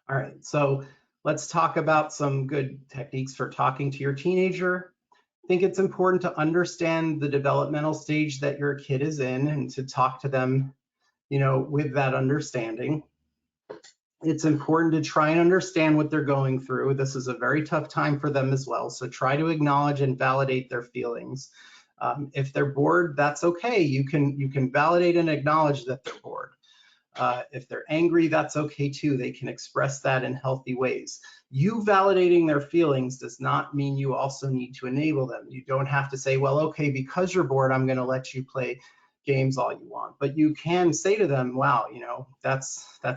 All right, so let's talk about some good techniques for talking to your teenager. I think it's important to understand the developmental stage that your kid is in and to talk to them, you know, with that understanding. It's important to try and understand what they're going through. This is a very tough time for them as well. So try to acknowledge and validate their feelings. If they're bored, that's okay. You can validate and acknowledge that they're bored. If they're angry, that's okay too. They can express that in healthy ways. You validating their feelings does not mean you also need to enable them. You don't have to say, well, okay, because you're bored, I'm going to let you play games all you want, but you can say to them, wow, you know, that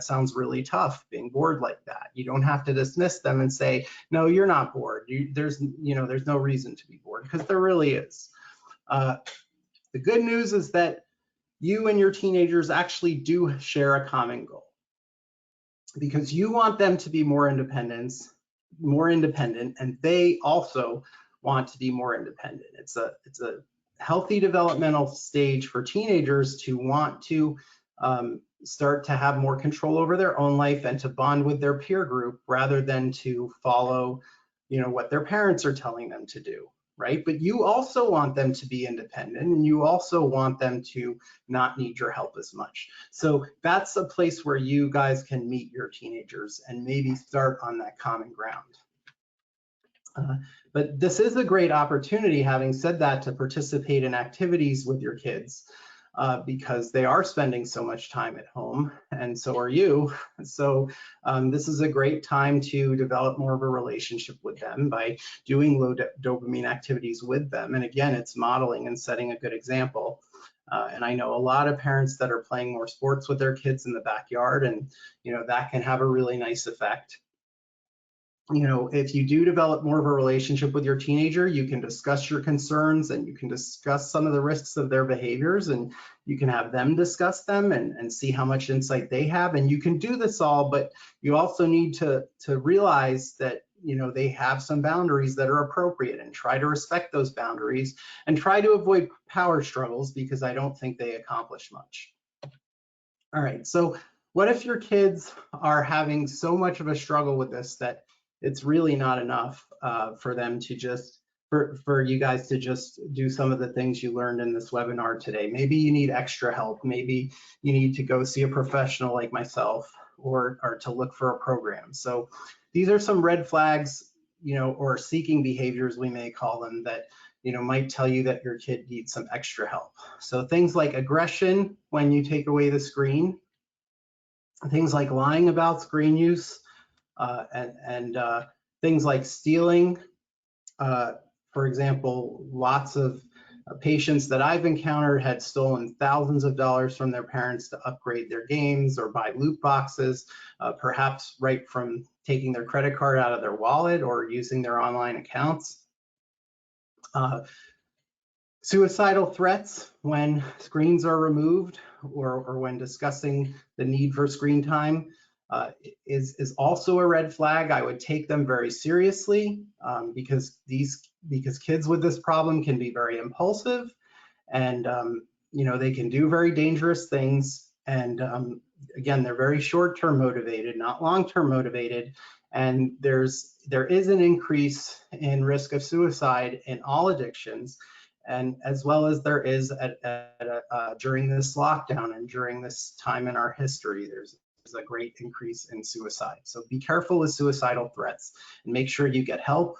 sounds really tough, being bored like that. You don't have to dismiss them and say, no, you're not bored. There's no reason to be bored, because there really is. The good news is that you and your teenagers actually do share a common goal, because you want them to be more independent, and they also want to be more independent. It's a healthy developmental stage for teenagers to want to start to have more control over their own life and to bond with their peer group, rather than to follow, you know, what their parents are telling them to do, right? But you also want them to be independent, and you also want them to not need your help as much. So that's a place where you guys can meet your teenagers and maybe start on that common ground. But this is a great opportunity, having said that, to participate in activities with your kids, because they are spending so much time at home, and so are you. So this is a great time to develop more of a relationship with them by doing low dopamine activities with them. And again, it's modeling and setting a good example. And I know a lot of parents that are playing more sports with their kids in the backyard, and you know, that can have a really nice effect. You know, if you do develop more of a relationship with your teenager, you can discuss your concerns, and you can discuss some of the risks of their behaviors, and you can have them discuss them and see how much insight they have. And you can do this all, but you also need to realize that, you know, they have some boundaries that are appropriate, and try to respect those boundaries and try to avoid power struggles, because I don't think they accomplish much. All right, so what if your kids are having so much of a struggle with this that it's really not enough for them to just, for you guys to just do some of the things you learned in this webinar today? Maybe you need extra help. Maybe you need to go see a professional like myself, or to look for a program. So these are some red flags, you know, or seeking behaviors, we may call them, that, you know, might tell you that your kid needs some extra help. So things like aggression when you take away the screen, things like lying about screen use, and things like stealing. For example, lots of patients that I've encountered had stolen thousands of dollars from their parents to upgrade their games or buy loot boxes, perhaps right from taking their credit card out of their wallet or using their online accounts. Suicidal threats when screens are removed, or when discussing the need for screen time, is also a red flag. I would take them very seriously, because kids with this problem can be very impulsive, and you know, they can do very dangerous things. And again, they're very short-term motivated, not long-term motivated. And there is an increase in risk of suicide in all addictions, and as well as there is during this lockdown and during this time in our history, there's a great increase in suicide. So be careful with suicidal threats and make sure you get help.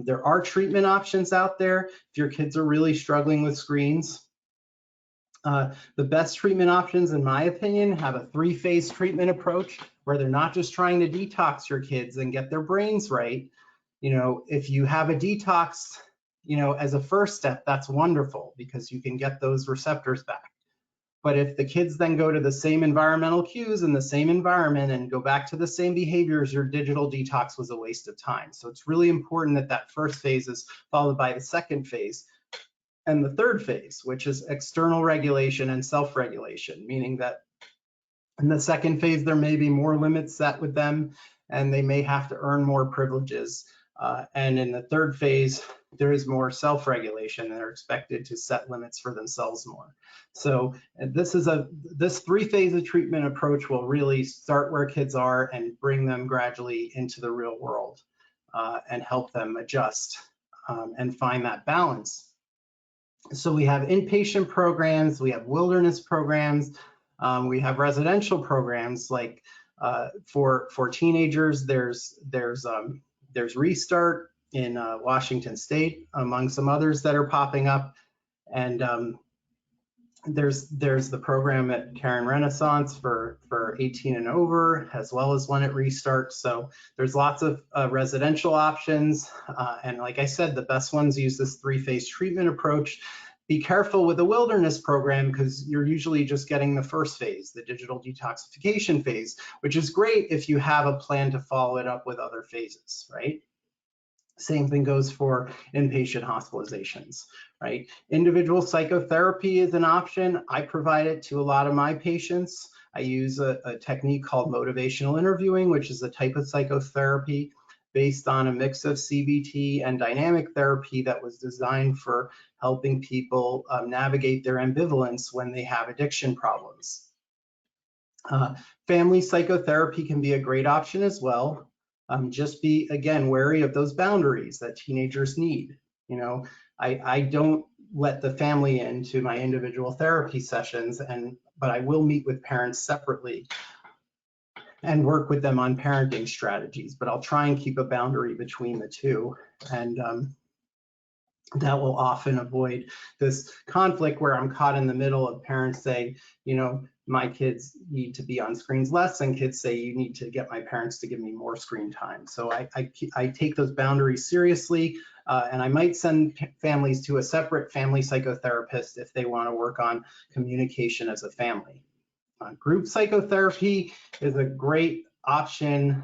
There are treatment options out there if your kids are really struggling with screens. The best treatment options, in my opinion, have a 3-phase treatment approach, where they're not just trying to detox your kids and get their brains right. You know, if you have a detox, you know, as a first step, that's wonderful, because you can get those receptors back. But if the kids then go to the same environmental cues in the same environment and go back to the same behaviors, your digital detox was a waste of time. So it's really important that that first phase is followed by the second phase and the third phase, which is external regulation and self-regulation, meaning that in the second phase, there may be more limits set with them, and they may have to earn more privileges. And in the third phase, there is more self-regulation, and they're expected to set limits for themselves more. So this 3-phase of treatment approach will really start where kids are and bring them gradually into the real world, and help them adjust and find that balance. So we have inpatient programs, we have wilderness programs, we have residential programs. Like for teenagers, there's Restart in Washington State, among some others that are popping up, and there's the program at Caron Renaissance for 18 and over, as well as one at Restart. So there's lots of residential options, and like I said, the best ones use this 3-phase treatment approach be careful with the wilderness program because you're usually just getting the first phase, the digital detoxification phase, which is great if you have a plan to follow it up with other phases, right? Same thing goes for inpatient hospitalizations, right? Individual psychotherapy is an option. I provide it to a lot of my patients. I use a technique called motivational interviewing, which is a type of psychotherapy based on a mix of CBT and dynamic therapy that was designed for helping people navigate their ambivalence when they have addiction problems. Family psychotherapy can be a great option as well. Just be, again, wary of those boundaries that teenagers need. You know, I don't let the family into my individual therapy sessions, but I will meet with parents separately and work with them on parenting strategies, but I'll try and keep a boundary between the two. And that will often avoid this conflict where I'm caught in the middle of parents saying, you know, my kids need to be on screens less, and kids say you need to get my parents to give me more screen time. So I take those boundaries seriously, and I might send families to a separate family psychotherapist if they want to work on communication as a family. Group psychotherapy is a great option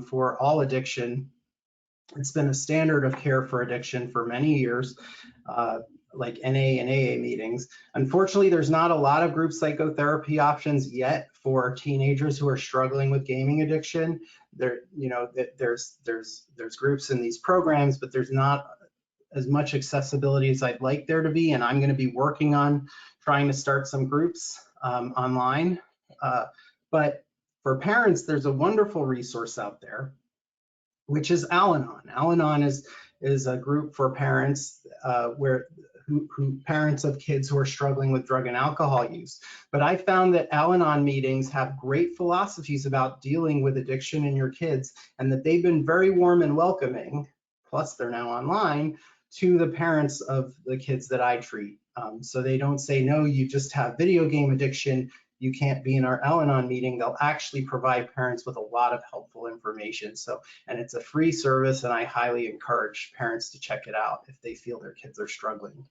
for all addiction. It's been a standard of care for addiction for many years, like NA and AA meetings. Unfortunately, there's not a lot of group psychotherapy options yet for teenagers who are struggling with gaming addiction. There, you know, there's groups in these programs, but there's not as much accessibility as I'd like there to be, and I'm going to be working on trying to start some groups online. But for parents, there's a wonderful resource out there, which is Al-Anon. Al-Anon is a group for parents who parents of kids who are struggling with drug and alcohol use. But I found that Al-Anon meetings have great philosophies about dealing with addiction in your kids, and that they've been very warm and welcoming, plus they're now online, to the parents of the kids that I treat. So they don't say, no, you just have video game addiction, you can't be in our Al-Anon meeting. They'll actually provide parents with a lot of helpful information. So, and it's a free service, and I highly encourage parents to check it out if they feel their kids are struggling.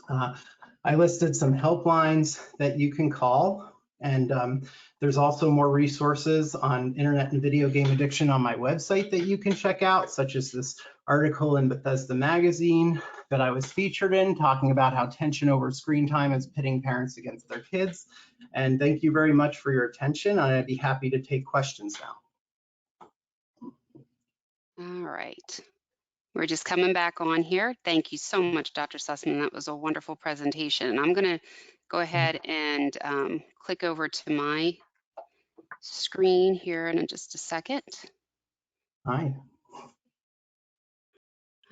I listed some helplines that you can call, and there's also more resources on internet and video game addiction on my website that you can check out, such as this article in Bethesda Magazine that I was featured in, talking about how tension over screen time is pitting parents against their kids. And thank you very much for your attention, and I'd be happy to take questions now. All right. We're just coming back on here. Thank you so much, Dr. Sussman. That was a wonderful presentation. I'm going to go ahead and click over to my screen here in just a second. Hi.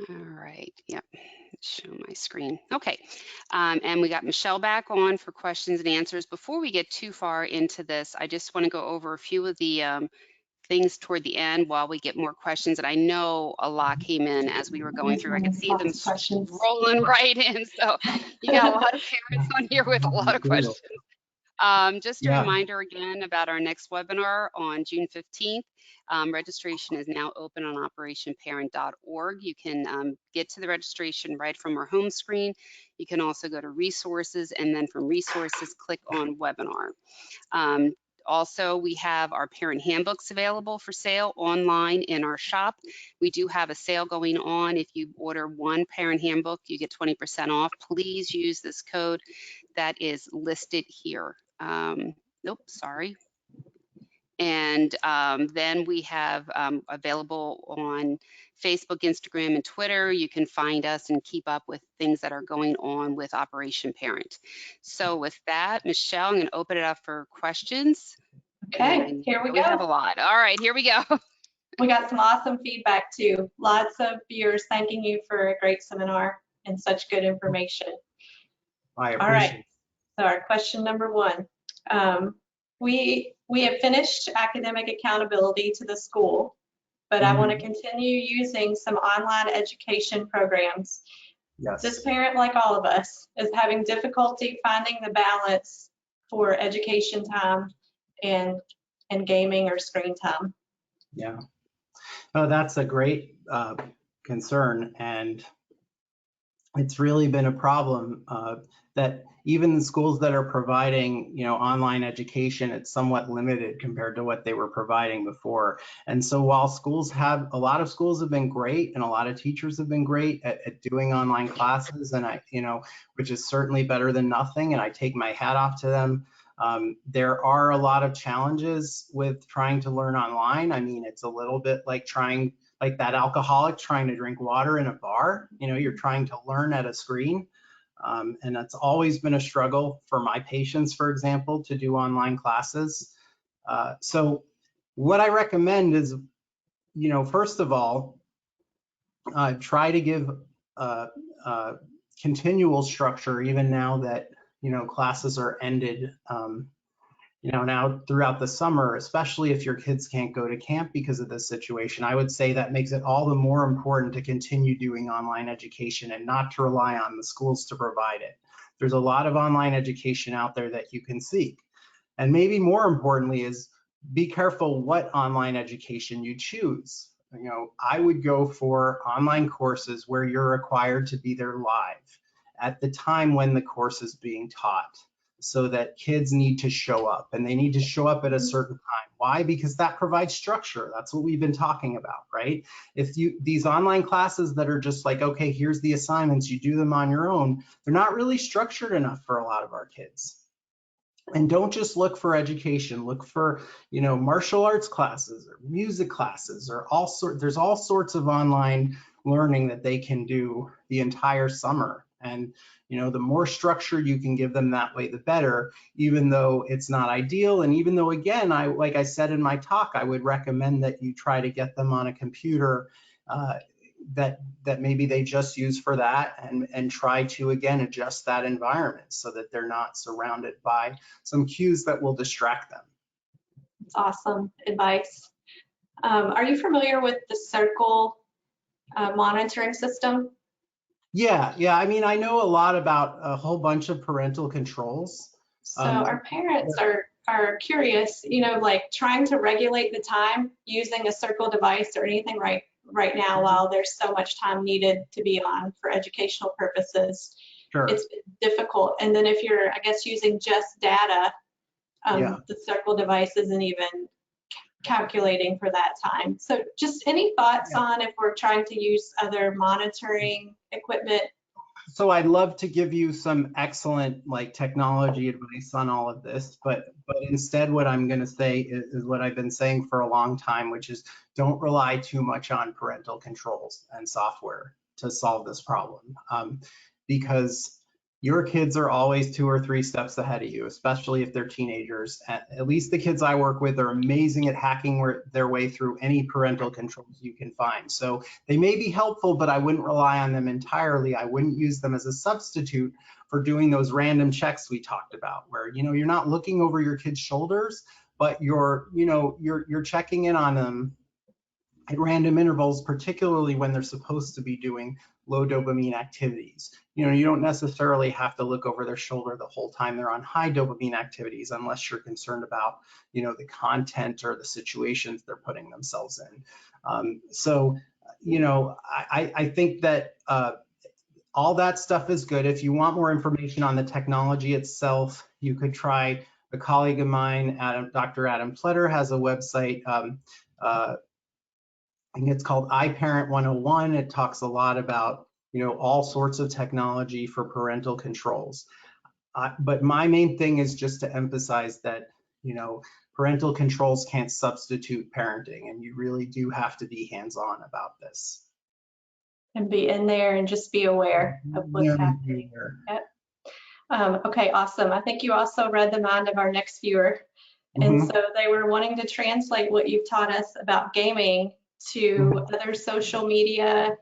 All right. Yep. Show my screen. Okay. And we got Michelle back on for questions and answers. Before we get too far into this, I just want to go over a few of the things toward the end while we get more questions. And I know a lot came in as we were going through. I could see them rolling right in. So you got a lot of parents on here with a lot of questions. Just a reminder again about our next webinar on June 15th. Registration is now open on operationparent.org. You can get to the registration right from our home screen. You can also go to resources, and then from resources, click on webinar. Also, we have our parent handbooks available for sale online in our shop. We do have a sale going on. If you order one parent handbook, you get 20% off. Please use this code that is listed here. Nope, sorry. And then we have available on Facebook, Instagram, and Twitter. You can find us and keep up with things that are going on with Operation Parent. So with that, Michelle, I'm going to open it up for questions. Okay, here we go. We have a lot. All right, here we go. We got some awesome feedback too. Lots of viewers thanking you for a great seminar and such good information. I appreciate it. All right, so our question number one. We have finished academic accountability to the school, but I want to continue using some online education programs. Yes. This parent, like all of us, is having difficulty finding the balance for education time and gaming or screen time. Yeah. Oh, that's a great concern. And it's really been a problem that even the schools that are providing, online education, it's somewhat limited compared to what they were providing before. And so while a lot of schools have been great and a lot of teachers have been great at doing online classes, and which is certainly better than nothing, and I take my hat off to them. There are a lot of challenges with trying to learn online. I mean, it's a little bit like that alcoholic trying to drink water in a bar. You're trying to learn at a screen. And that's always been a struggle for my patients, for example, to do online classes. So what I recommend is, first of all, try to give continual structure, even now that, classes are ended, now throughout the summer, especially if your kids can't go to camp because of this situation. I would say that makes it all the more important to continue doing online education and not to rely on the schools to provide it. There's a lot of online education out there that you can seek. And maybe more importantly is be careful what online education you choose. I would go for online courses where you're required to be there live at the time when the course is being taught, so that kids need to show up, and they need to show up at a certain time. Why? Because that provides structure. That's what we've been talking about, right? These online classes that are just like, okay, here's the assignments, you do them on your own, they're not really structured enough for a lot of our kids. And don't just look for education, look for, martial arts classes or music classes, or there's all sorts of online learning that they can do the entire summer. And, the more structure you can give them that way, the better, even though it's not ideal. And even though, again, like I said in my talk, I would recommend that you try to get them on a computer that maybe they just use for that, and try to, again, adjust that environment so that they're not surrounded by some cues that will distract them. That's awesome advice. Are you familiar with the Circle monitoring system? Yeah. I mean, I know a lot about a whole bunch of parental controls. So our parents are curious, like trying to regulate the time using a Circle device or anything right now, while there's so much time needed to be on for educational purposes. Sure. It's difficult. And then if you're, I guess, using just data, the Circle device isn't even calculating for that time. So just any thoughts on if we're trying to use other monitoring equipment? So I'd love to give you some excellent technology advice on all of this, but instead what I'm going to say is what I've been saying for a long time, which is don't rely too much on parental controls and software to solve this problem, because your kids are always 2 or 3 steps ahead of you, especially if they're teenagers. At least the kids I work with are amazing at hacking their way through any parental controls you can find. So they may be helpful, but I wouldn't rely on them entirely. I wouldn't use them as a substitute for doing those random checks we talked about, where you're not looking over your kids' shoulders, but you're checking in on them at random intervals, particularly when they're supposed to be doing low dopamine activities. You don't necessarily have to look over their shoulder the whole time they're on high dopamine activities, unless you're concerned about, the content or the situations they're putting themselves in. So, I think that all that stuff is good. If you want more information on the technology itself, you could try a colleague of mine, Dr. Adam Pletter, has a website. I think it's called iParent 101. It talks a lot about, all sorts of technology for parental controls. But my main thing is just to emphasize that, parental controls can't substitute parenting, and you really do have to be hands-on about this. And be in there and just be aware of what's happening. Yep. Okay, awesome. I think you also read the mind of our next viewer. And so they were wanting to translate what you've taught us about gaming to other social media.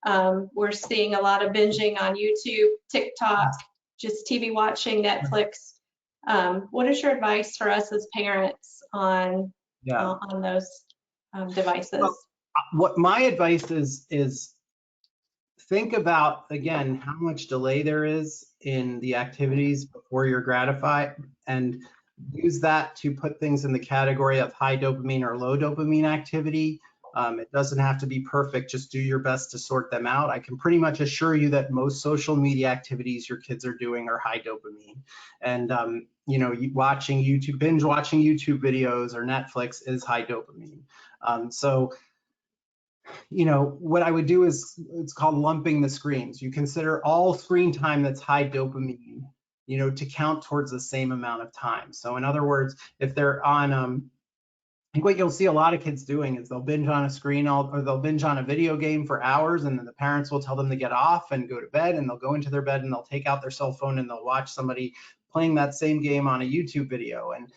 We're seeing a lot of binging on YouTube, TikTok, just TV watching, Netflix. What is your advice for us as parents on those devices? Well, what my advice is think about, again, how much delay there is in the activities before you're gratified, and use that to put things in the category of high dopamine or low dopamine activity, It doesn't have to be perfect. Just do your best to sort them out. I can pretty much assure you that most social media activities your kids are doing are high dopamine. And, watching YouTube, binge watching YouTube videos or Netflix is high dopamine. So what I would do is, it's called lumping the screens. You consider all screen time that's high dopamine, to count towards the same amount of time. So in other words, if they're on, I think what you'll see a lot of kids doing is they'll binge on a screen or they'll binge on a video game for hours, and then the parents will tell them to get off and go to bed, and they'll go into their bed and they'll take out their cell phone and they'll watch somebody playing that same game on a YouTube video. And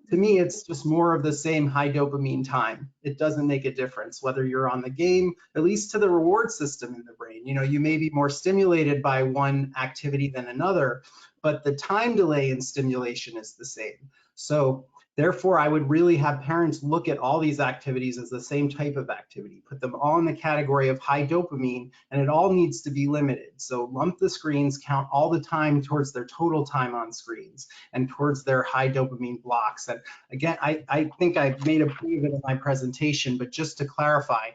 to me, it's just more of the same high dopamine time. It doesn't make a difference whether you're on the game, at least to the reward system in the brain. You may be more stimulated by one activity than another, but the time delay in stimulation is the same. So therefore, I would really have parents look at all these activities as the same type of activity, put them all in the category of high dopamine, and it all needs to be limited. So lump the screens, count all the time towards their total time on screens and towards their high dopamine blocks. And again, I think I made a point of it in my presentation, but just to clarify,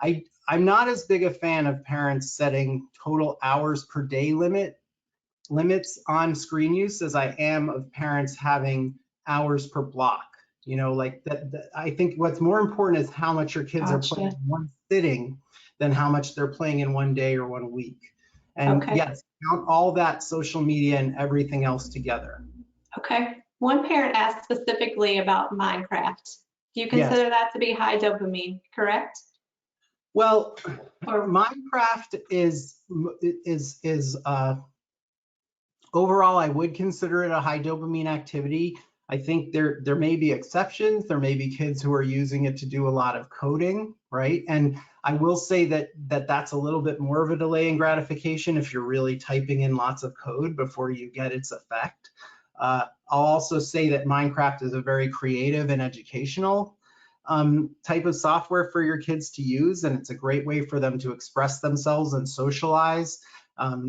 I'm not as big a fan of parents setting total hours per day limits on screen use as I am of parents having hours per block. Like that, I think what's more important is how much your kids are playing in one sitting than how much they're playing in one day or 1 week. And yes, count all that social media and everything else together. Okay. One parent asked specifically about Minecraft. Do you consider that to be high dopamine, correct? Well, Minecraft is overall, I would consider it a high dopamine activity. I think there may be exceptions. There may be kids who are using it to do a lot of coding, right? And I will say that's a little bit more of a delay in gratification if you're really typing in lots of code before you get its effect. I'll also say that Minecraft is a very creative and educational type of software for your kids to use, and it's a great way for them to express themselves and socialize.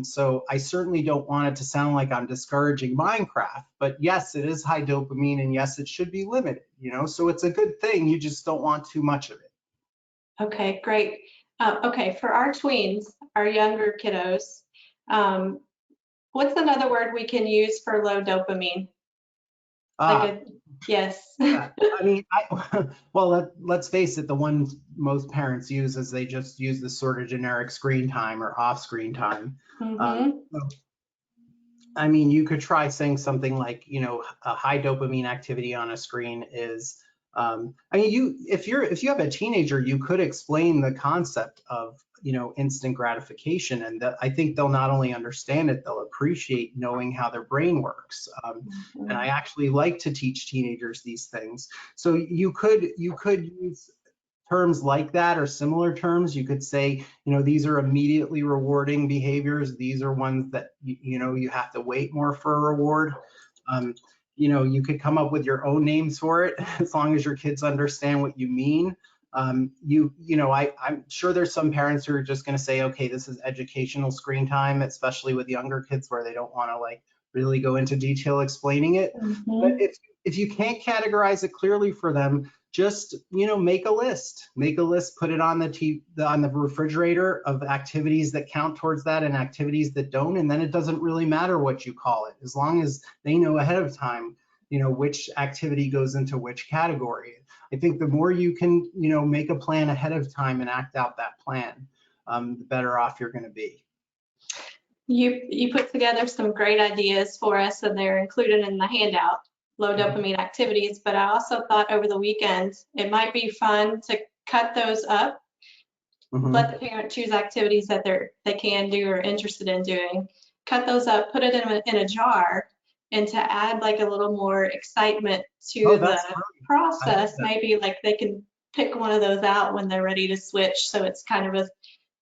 So I certainly don't want it to sound like I'm discouraging Minecraft, but yes, it is high dopamine, and yes, it should be limited, so it's a good thing. You just don't want too much of it. Okay, great. Okay, for our tweens, our younger kiddos, what's another word we can use for low dopamine? Yes. Yeah, I mean, well, let's face it, the one most parents use is they just use the sort of generic screen time or off screen time. So, I mean, you could try saying something like, a high dopamine activity on a screen is, I mean, if you have a teenager, you could explain the concept of, instant gratification, and I think they'll not only understand it, they'll appreciate knowing how their brain works. And I actually like to teach teenagers these things. So you could use terms like that or similar terms. You could say, these are immediately rewarding behaviors. These are ones that, you have to wait more for a reward. You could come up with your own names for it as long as your kids understand what you mean. I'm sure there's some parents who are just going to say, okay, this is educational screen time, especially with younger kids where they don't want to really go into detail explaining it. But if you can't categorize it clearly for them, just make a list, put it on the refrigerator of activities that count towards that and activities that don't, and then it doesn't really matter what you call it, as long as they know ahead of time which activity goes into which category. I think the more you can make a plan ahead of time and act out that plan, the better off you're going to be. You put together some great ideas for us, and they're included in the handout, low dopamine activities, but I also thought over the weekend it might be fun to cut those up, let the parent choose activities that they can do or interested in doing, cut those up, put it in a jar, and to add a little more excitement to the process, maybe they can pick one of those out when they're ready to switch, so it's kind of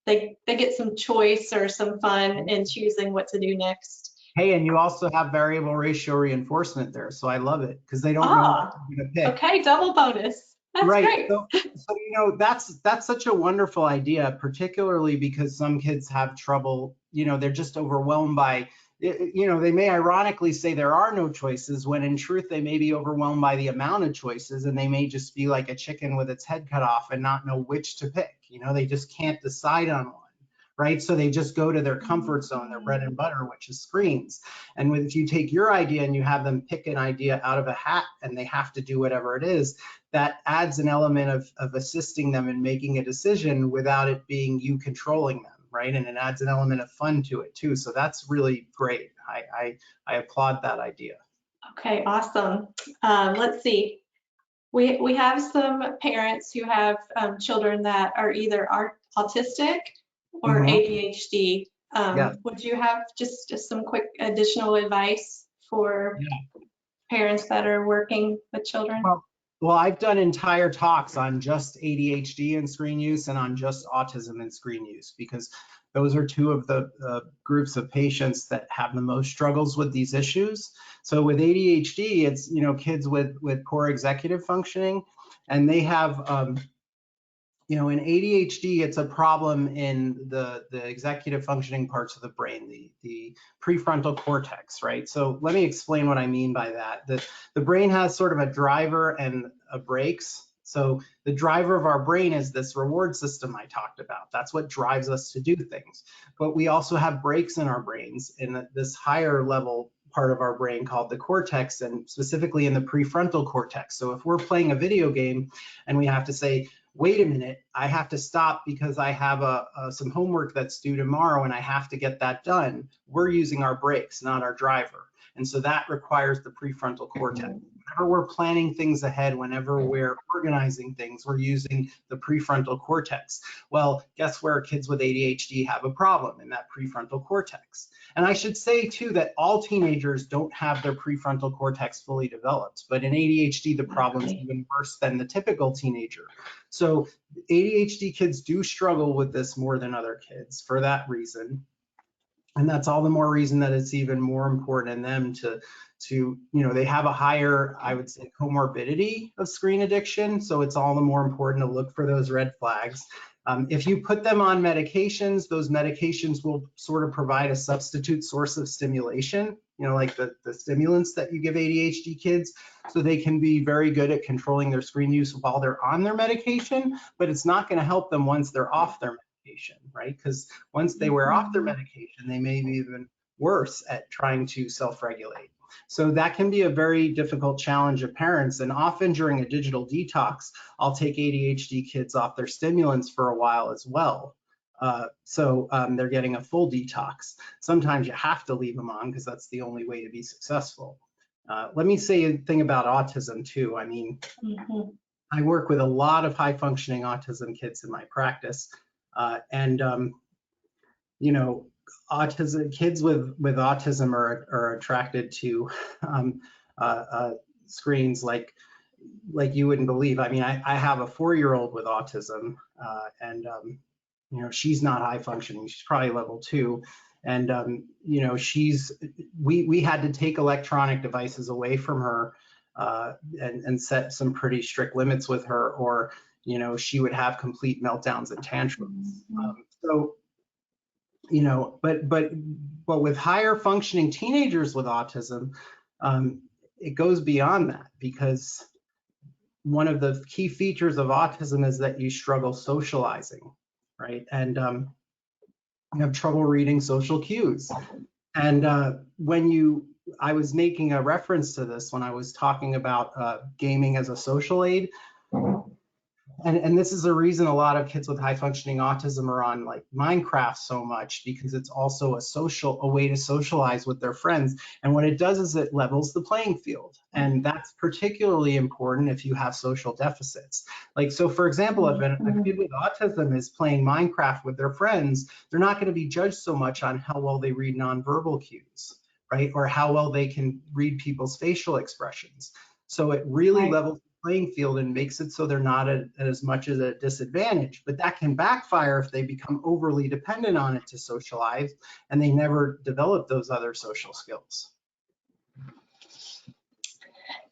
they get some choice or some fun in choosing what to do next. Hey, and you also have variable ratio reinforcement there, so I love it because they don't know what they're going to pick. Okay, double bonus. That's great. So that's such a wonderful idea, particularly because some kids have trouble, they're just overwhelmed by you know, they may ironically say there are no choices when in truth they may be overwhelmed by the amount of choices, and they may just be like a chicken with its head cut off and not know which to pick. You know, they just can't decide on one, right? So they just go to their comfort zone, their bread and butter, which is screens. And if you take your idea and you have them pick an idea out of a hat and they have to do whatever it is, that adds an element of assisting them in making a decision without it being you controlling them, right? And it adds an element of fun to it too. So that's really great. I applaud that idea. Okay, awesome. Let's see. We have some parents who have children that are either autistic or ADHD. Yeah. Would you have just some quick additional advice for parents that are working with children? Well, I've done entire talks on just ADHD and screen use and on just autism and screen use, because those are two of the groups of patients that have the most struggles with these issues. So with ADHD, it's, you know, kids with poor executive functioning, and they have, you know, in ADHD, it's a problem in the executive functioning parts of the brain, the prefrontal cortex, right? So let me explain what I mean by that. The brain has sort of a driver and a brakes. So the driver of our brain is this reward system I talked about. That's what drives us to do things. But we also have brakes in our brains in this higher level part of our brain called the cortex, and specifically in the prefrontal cortex. So if we're playing a video game and we have to say, wait a minute, I have to stop because I have some homework that's due tomorrow and I have to get that done, we're using our brakes, not our driver. And so that requires the prefrontal cortex. Whenever we're planning things ahead, whenever we're organizing things, we're using the prefrontal cortex. Well, guess where kids with ADHD have a problem? In that prefrontal cortex. And I should say too that all teenagers don't have their prefrontal cortex fully developed, but in ADHD, the problem is even worse than the typical teenager. So ADHD kids do struggle with this more than other kids for that reason. And that's all the more reason that it's even more important in them to you know, they have a higher, I would say, comorbidity of screen addiction. So it's all the more important to look for those red flags. If you put them on medications, those medications will sort of provide a substitute source of stimulation, you know, like the stimulants that you give ADHD kids, so they can be very good at controlling their screen use while they're on their medication, but it's not going to help them once they're off their medication, right? Because once they wear off their medication, they may be even worse at trying to self-regulate. So that can be a very difficult challenge of parents. And often during a digital detox, I'll take ADHD kids off their stimulants for a while as well. So they're getting a full detox. Sometimes you have to leave them on because that's the only way to be successful. Let me say a thing about autism too. I mean, I work with a lot of high functioning autism kids in my practice. You know, kids with autism are attracted to screens like you wouldn't believe. I mean, I have a 4-year-old with autism, and you know, she's not high functioning. She's probably level 2, and you know, we had to take electronic devices away from her and set some pretty strict limits with her, or you know, she would have complete meltdowns and tantrums. So you know, but with higher functioning teenagers with autism, it goes beyond that, because one of the key features of autism is that you struggle socializing, right? And you have trouble reading social cues. And I was making a reference to this when I was talking about gaming as a social aid. And this is the reason a lot of kids with high functioning autism are on like Minecraft so much, because it's also a way to socialize with their friends. And what it does is it levels the playing field. And that's particularly important if you have social deficits. Like, so for example, if a kid with autism is playing Minecraft with their friends, they're not going to be judged so much on how well they read nonverbal cues, right? Or how well they can read people's facial expressions. So it really levels playing field and makes it so they're not at as much as a disadvantage. But that can backfire if they become overly dependent on it to socialize and they never develop those other social skills.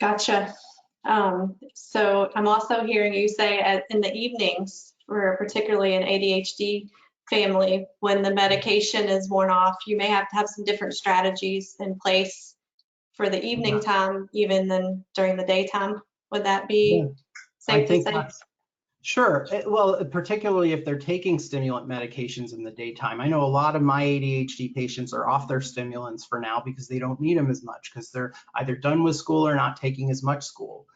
Gotcha. So I'm also hearing you say in the evenings, for particularly an ADHD family, when the medication is worn off, you may have to have some different strategies in place for the evening time, even than during the daytime. Would that be safe to say? Sure. Well, particularly if they're taking stimulant medications in the daytime. I know a lot of my ADHD patients are off their stimulants for now because they don't need them as much because they're either done with school or not taking as much school.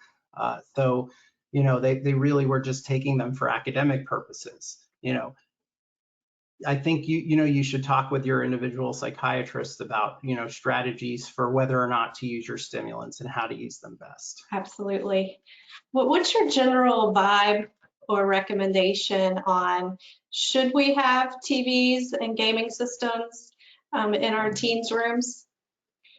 So, you know, they really were just taking them for academic purposes. You know, I think you should talk with your individual psychiatrist about, you know, strategies for whether or not to use your stimulants and how to use them best. Absolutely. What's your general vibe or recommendation on, should we have TVs and gaming systems in our teens' rooms?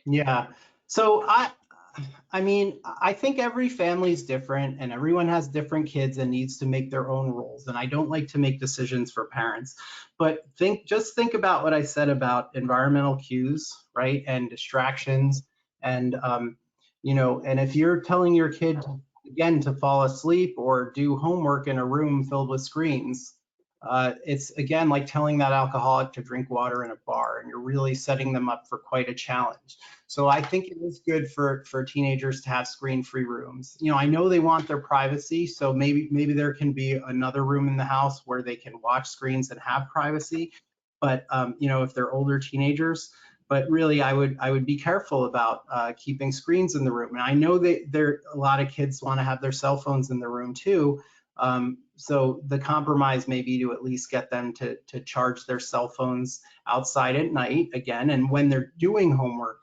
Yeah. So I mean, I think every family is different and everyone has different kids and needs to make their own rules. And I don't like to make decisions for parents, but just think about what I said about environmental cues, right? And distractions. And, you know, and if you're telling your kid, again, to fall asleep or do homework in a room filled with screens, it's again like telling that alcoholic to drink water in a bar, and you're really setting them up for quite a challenge. So I think it is good for teenagers to have screen-free rooms. You know, I know they want their privacy, so maybe there can be another room in the house where they can watch screens and have privacy. But you know, if they're older teenagers, but really I would be careful about keeping screens in the room. And I know that a lot of kids want to have their cell phones in the room too. So the compromise may be to at least get them to charge their cell phones outside at night again, and when they're doing homework,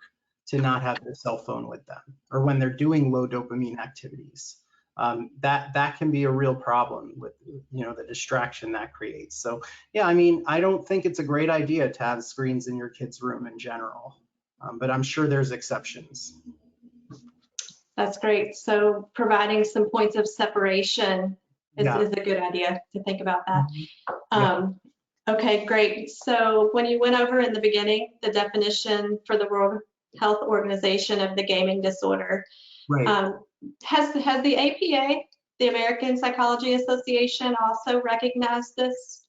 to not have their cell phone with them, or when they're doing low dopamine activities. That can be a real problem with, you know, the distraction that creates. So yeah, I mean, I don't think it's a great idea to have screens in your kid's room in general, but I'm sure there's exceptions. That's great. So providing some points of separation is a good idea to think about that. Okay, great. So when you went over in the beginning, the definition for the World Health Organization of the gaming disorder, right. Has the APA, the American Psychology Association, also recognized this?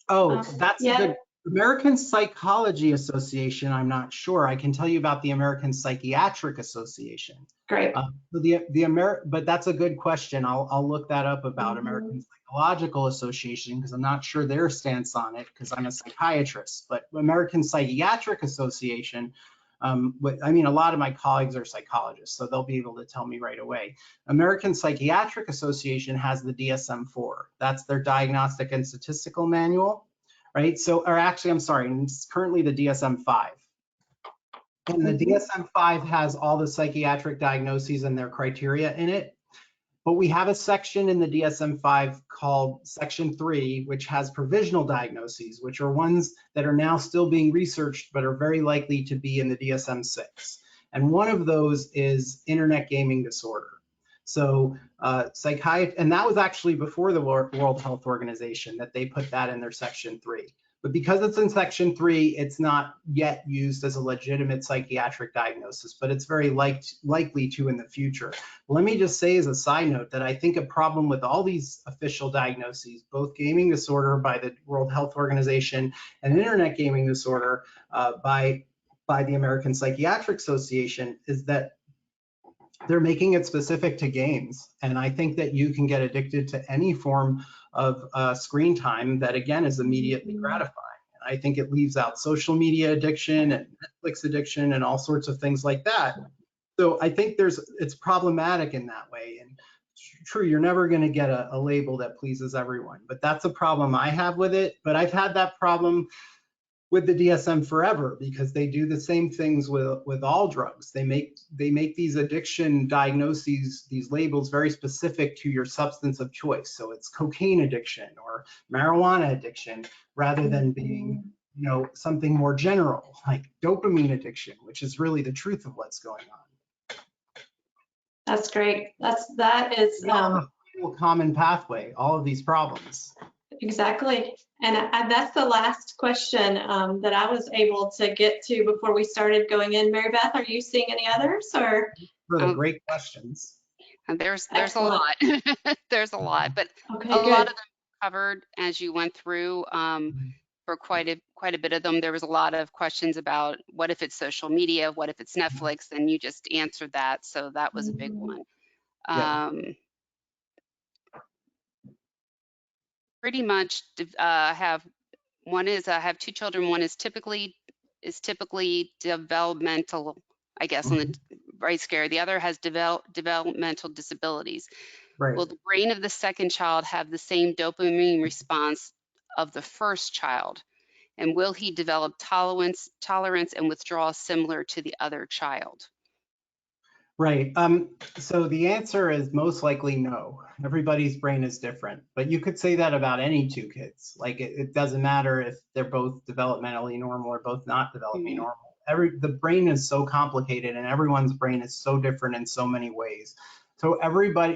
Oh, that's a good. American Psychology Association, I'm not sure. I can tell you about the American Psychiatric Association. Great. But that's a good question. I'll look that up about American Psychological Association, because I'm not sure their stance on it, because I'm a psychiatrist. But American Psychiatric Association, I mean, a lot of my colleagues are psychologists, so they'll be able to tell me right away. American Psychiatric Association has the DSM-4. That's their Diagnostic and Statistical Manual, right? So, or actually, I'm sorry, it's currently the DSM-5. And the DSM-5 has all the psychiatric diagnoses and their criteria in it. But we have a section in the DSM-5 called Section 3, which has provisional diagnoses, which are ones that are now still being researched, but are very likely to be in the DSM-6. And one of those is internet gaming disorder. So and that was actually before the World Health Organization that they put that in their Section 3. But because it's in Section 3, it's not yet used as a legitimate psychiatric diagnosis, but it's very likely to in the future. Let me just say as a side note that I think a problem with all these official diagnoses, both gaming disorder by the World Health Organization and internet gaming disorder by the American Psychiatric Association, is that they're making it specific to games. And I think that you can get addicted to any form of screen time that, again, is immediately gratifying. And I think it leaves out social media addiction and Netflix addiction and all sorts of things like that. So I think it's problematic in that way. And true, you're never going to get a label that pleases everyone, but that's a problem I have with it. But I've had that problem with the DSM forever, because they do the same things with all drugs. They make these addiction diagnoses, these labels, very specific to your substance of choice. So it's cocaine addiction or marijuana addiction, rather than being, you know, something more general like dopamine addiction, which is really the truth of what's going on. That's great. That is a common pathway, all of these problems. Exactly. And that's the last question that I was able to get to before we started going in. Mary Beth, are you seeing any others? Or for the great questions? There's a lot. There's a lot, but okay, a lot of them covered as you went through. for quite a bit of them. There was a lot of questions about what if it's social media, what if it's Netflix, and you just answered that. So that was a big one. Yeah. Pretty much have two children. One is typically developmental, I guess, on the right scale. The other has developmental disabilities. Right. Will the brain of the second child have the same dopamine response of the first child? And will he develop tolerance and withdrawal similar to the other child? Right. So the answer is most likely no. Everybody's brain is different, but you could say that about any two kids. Like it doesn't matter if they're both developmentally normal or both not developmentally normal. The brain is so complicated, and everyone's brain is so different in so many ways. So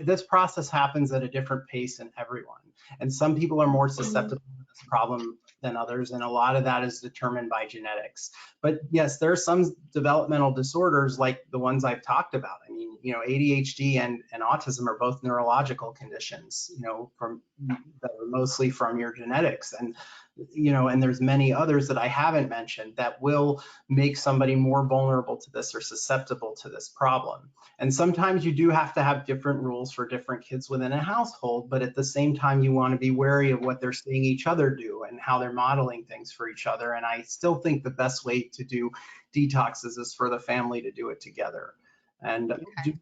this process happens at a different pace in everyone. And some people are more susceptible to this problem than others, and a lot of that is determined by genetics. But yes, there are some developmental disorders like the ones I've talked about. I mean, ADHD and autism are both neurological conditions, that are mostly from your genetics. And, and there's many others that I haven't mentioned that will make somebody more vulnerable to this or susceptible to this problem. And sometimes you do have to have different rules for different kids within a household, but at the same time, you want to be wary of what they're seeing each other do and how they're modeling things for each other. And I still think the best way to do detoxes is for the family to do it together. And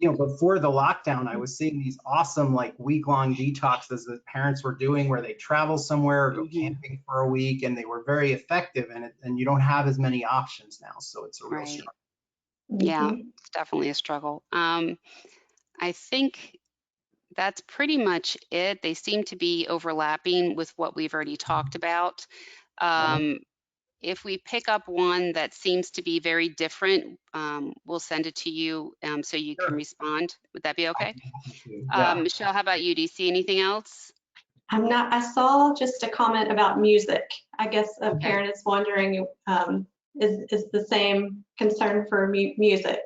before the lockdown, I was seeing these awesome week-long detoxes that parents were doing where they travel somewhere or go camping for a week, and they were very effective. And you don't have as many options now, so it's a real struggle. Yeah, it's definitely a struggle. I think that's pretty much it. They seem to be overlapping with what we've already talked about. If we pick up one that seems to be very different, we'll send it to you so you can respond. Would that be okay? Michelle, how about you? Do you see anything else? I saw just a comment about music. I guess a parent is wondering, is the same concern for music?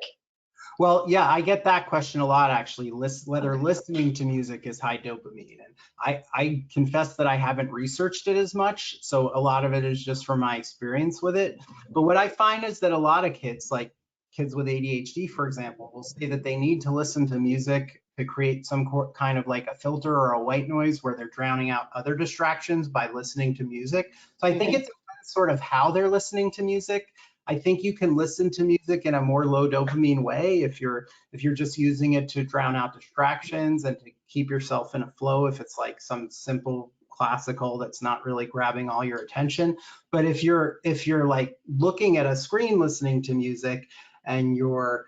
Well, yeah, I get that question a lot, actually, whether listening to music is high dopamine. And I confess that I haven't researched it as much, so a lot of it is just from my experience with it. But what I find is that a lot of kids, like kids with ADHD, for example, will say that they need to listen to music to create some kind of like a filter or a white noise where they're drowning out other distractions by listening to music. So I think it's sort of how they're listening to music. I think you can listen to music in a more low dopamine way if you're just using it to drown out distractions and to keep yourself in a flow, if it's like some simple classical that's not really grabbing all your attention. But if you're like looking at a screen listening to music and you're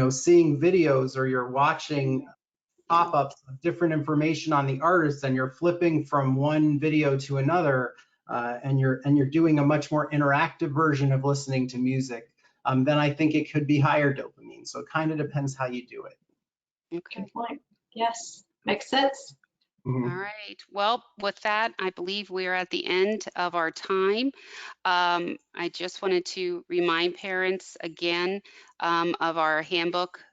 seeing videos or you're watching pop-ups of different information on the artist and you're flipping from one video to another, and you're doing a much more interactive version of listening to music, then I think it could be higher dopamine. So it kind of depends how you do it. Okay. Good point. Yes, makes sense. All right. Well, with that, I believe we are at the end of our time. I just wanted to remind parents again of our handbook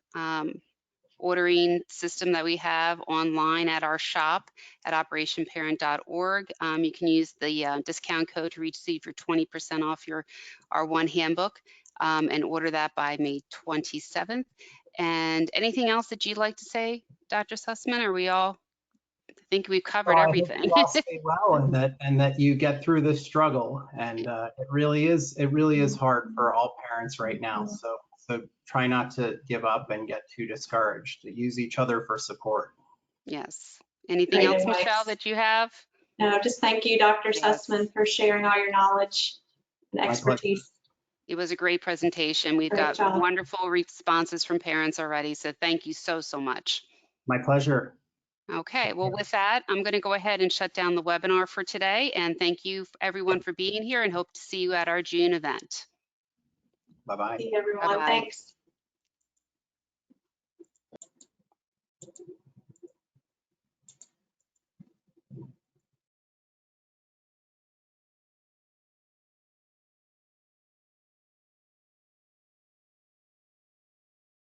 ordering system that we have online at our shop at operationparent.org. You can use the discount code to receive your 20% off our one handbook and order that by May 27th. And anything else that you'd like to say, Dr. Sussman? Are we all? I think we've covered everything. You all stay well, and that you get through this struggle. And it really is hard for all parents right now. So try not to give up and get too discouraged. Use each other for support. Yes. Anything else, Michelle, that you have? No, just thank you, Dr. Sussman, for sharing all your knowledge and expertise. It was a great presentation. We've got wonderful responses from parents already. So thank you so much. My pleasure. Okay, well, with that, I'm going to go ahead and shut down the webinar for today. And thank you, everyone, for being here, and hope to see you at our June event. Bye-bye. See you, everyone. Bye-bye. Thanks.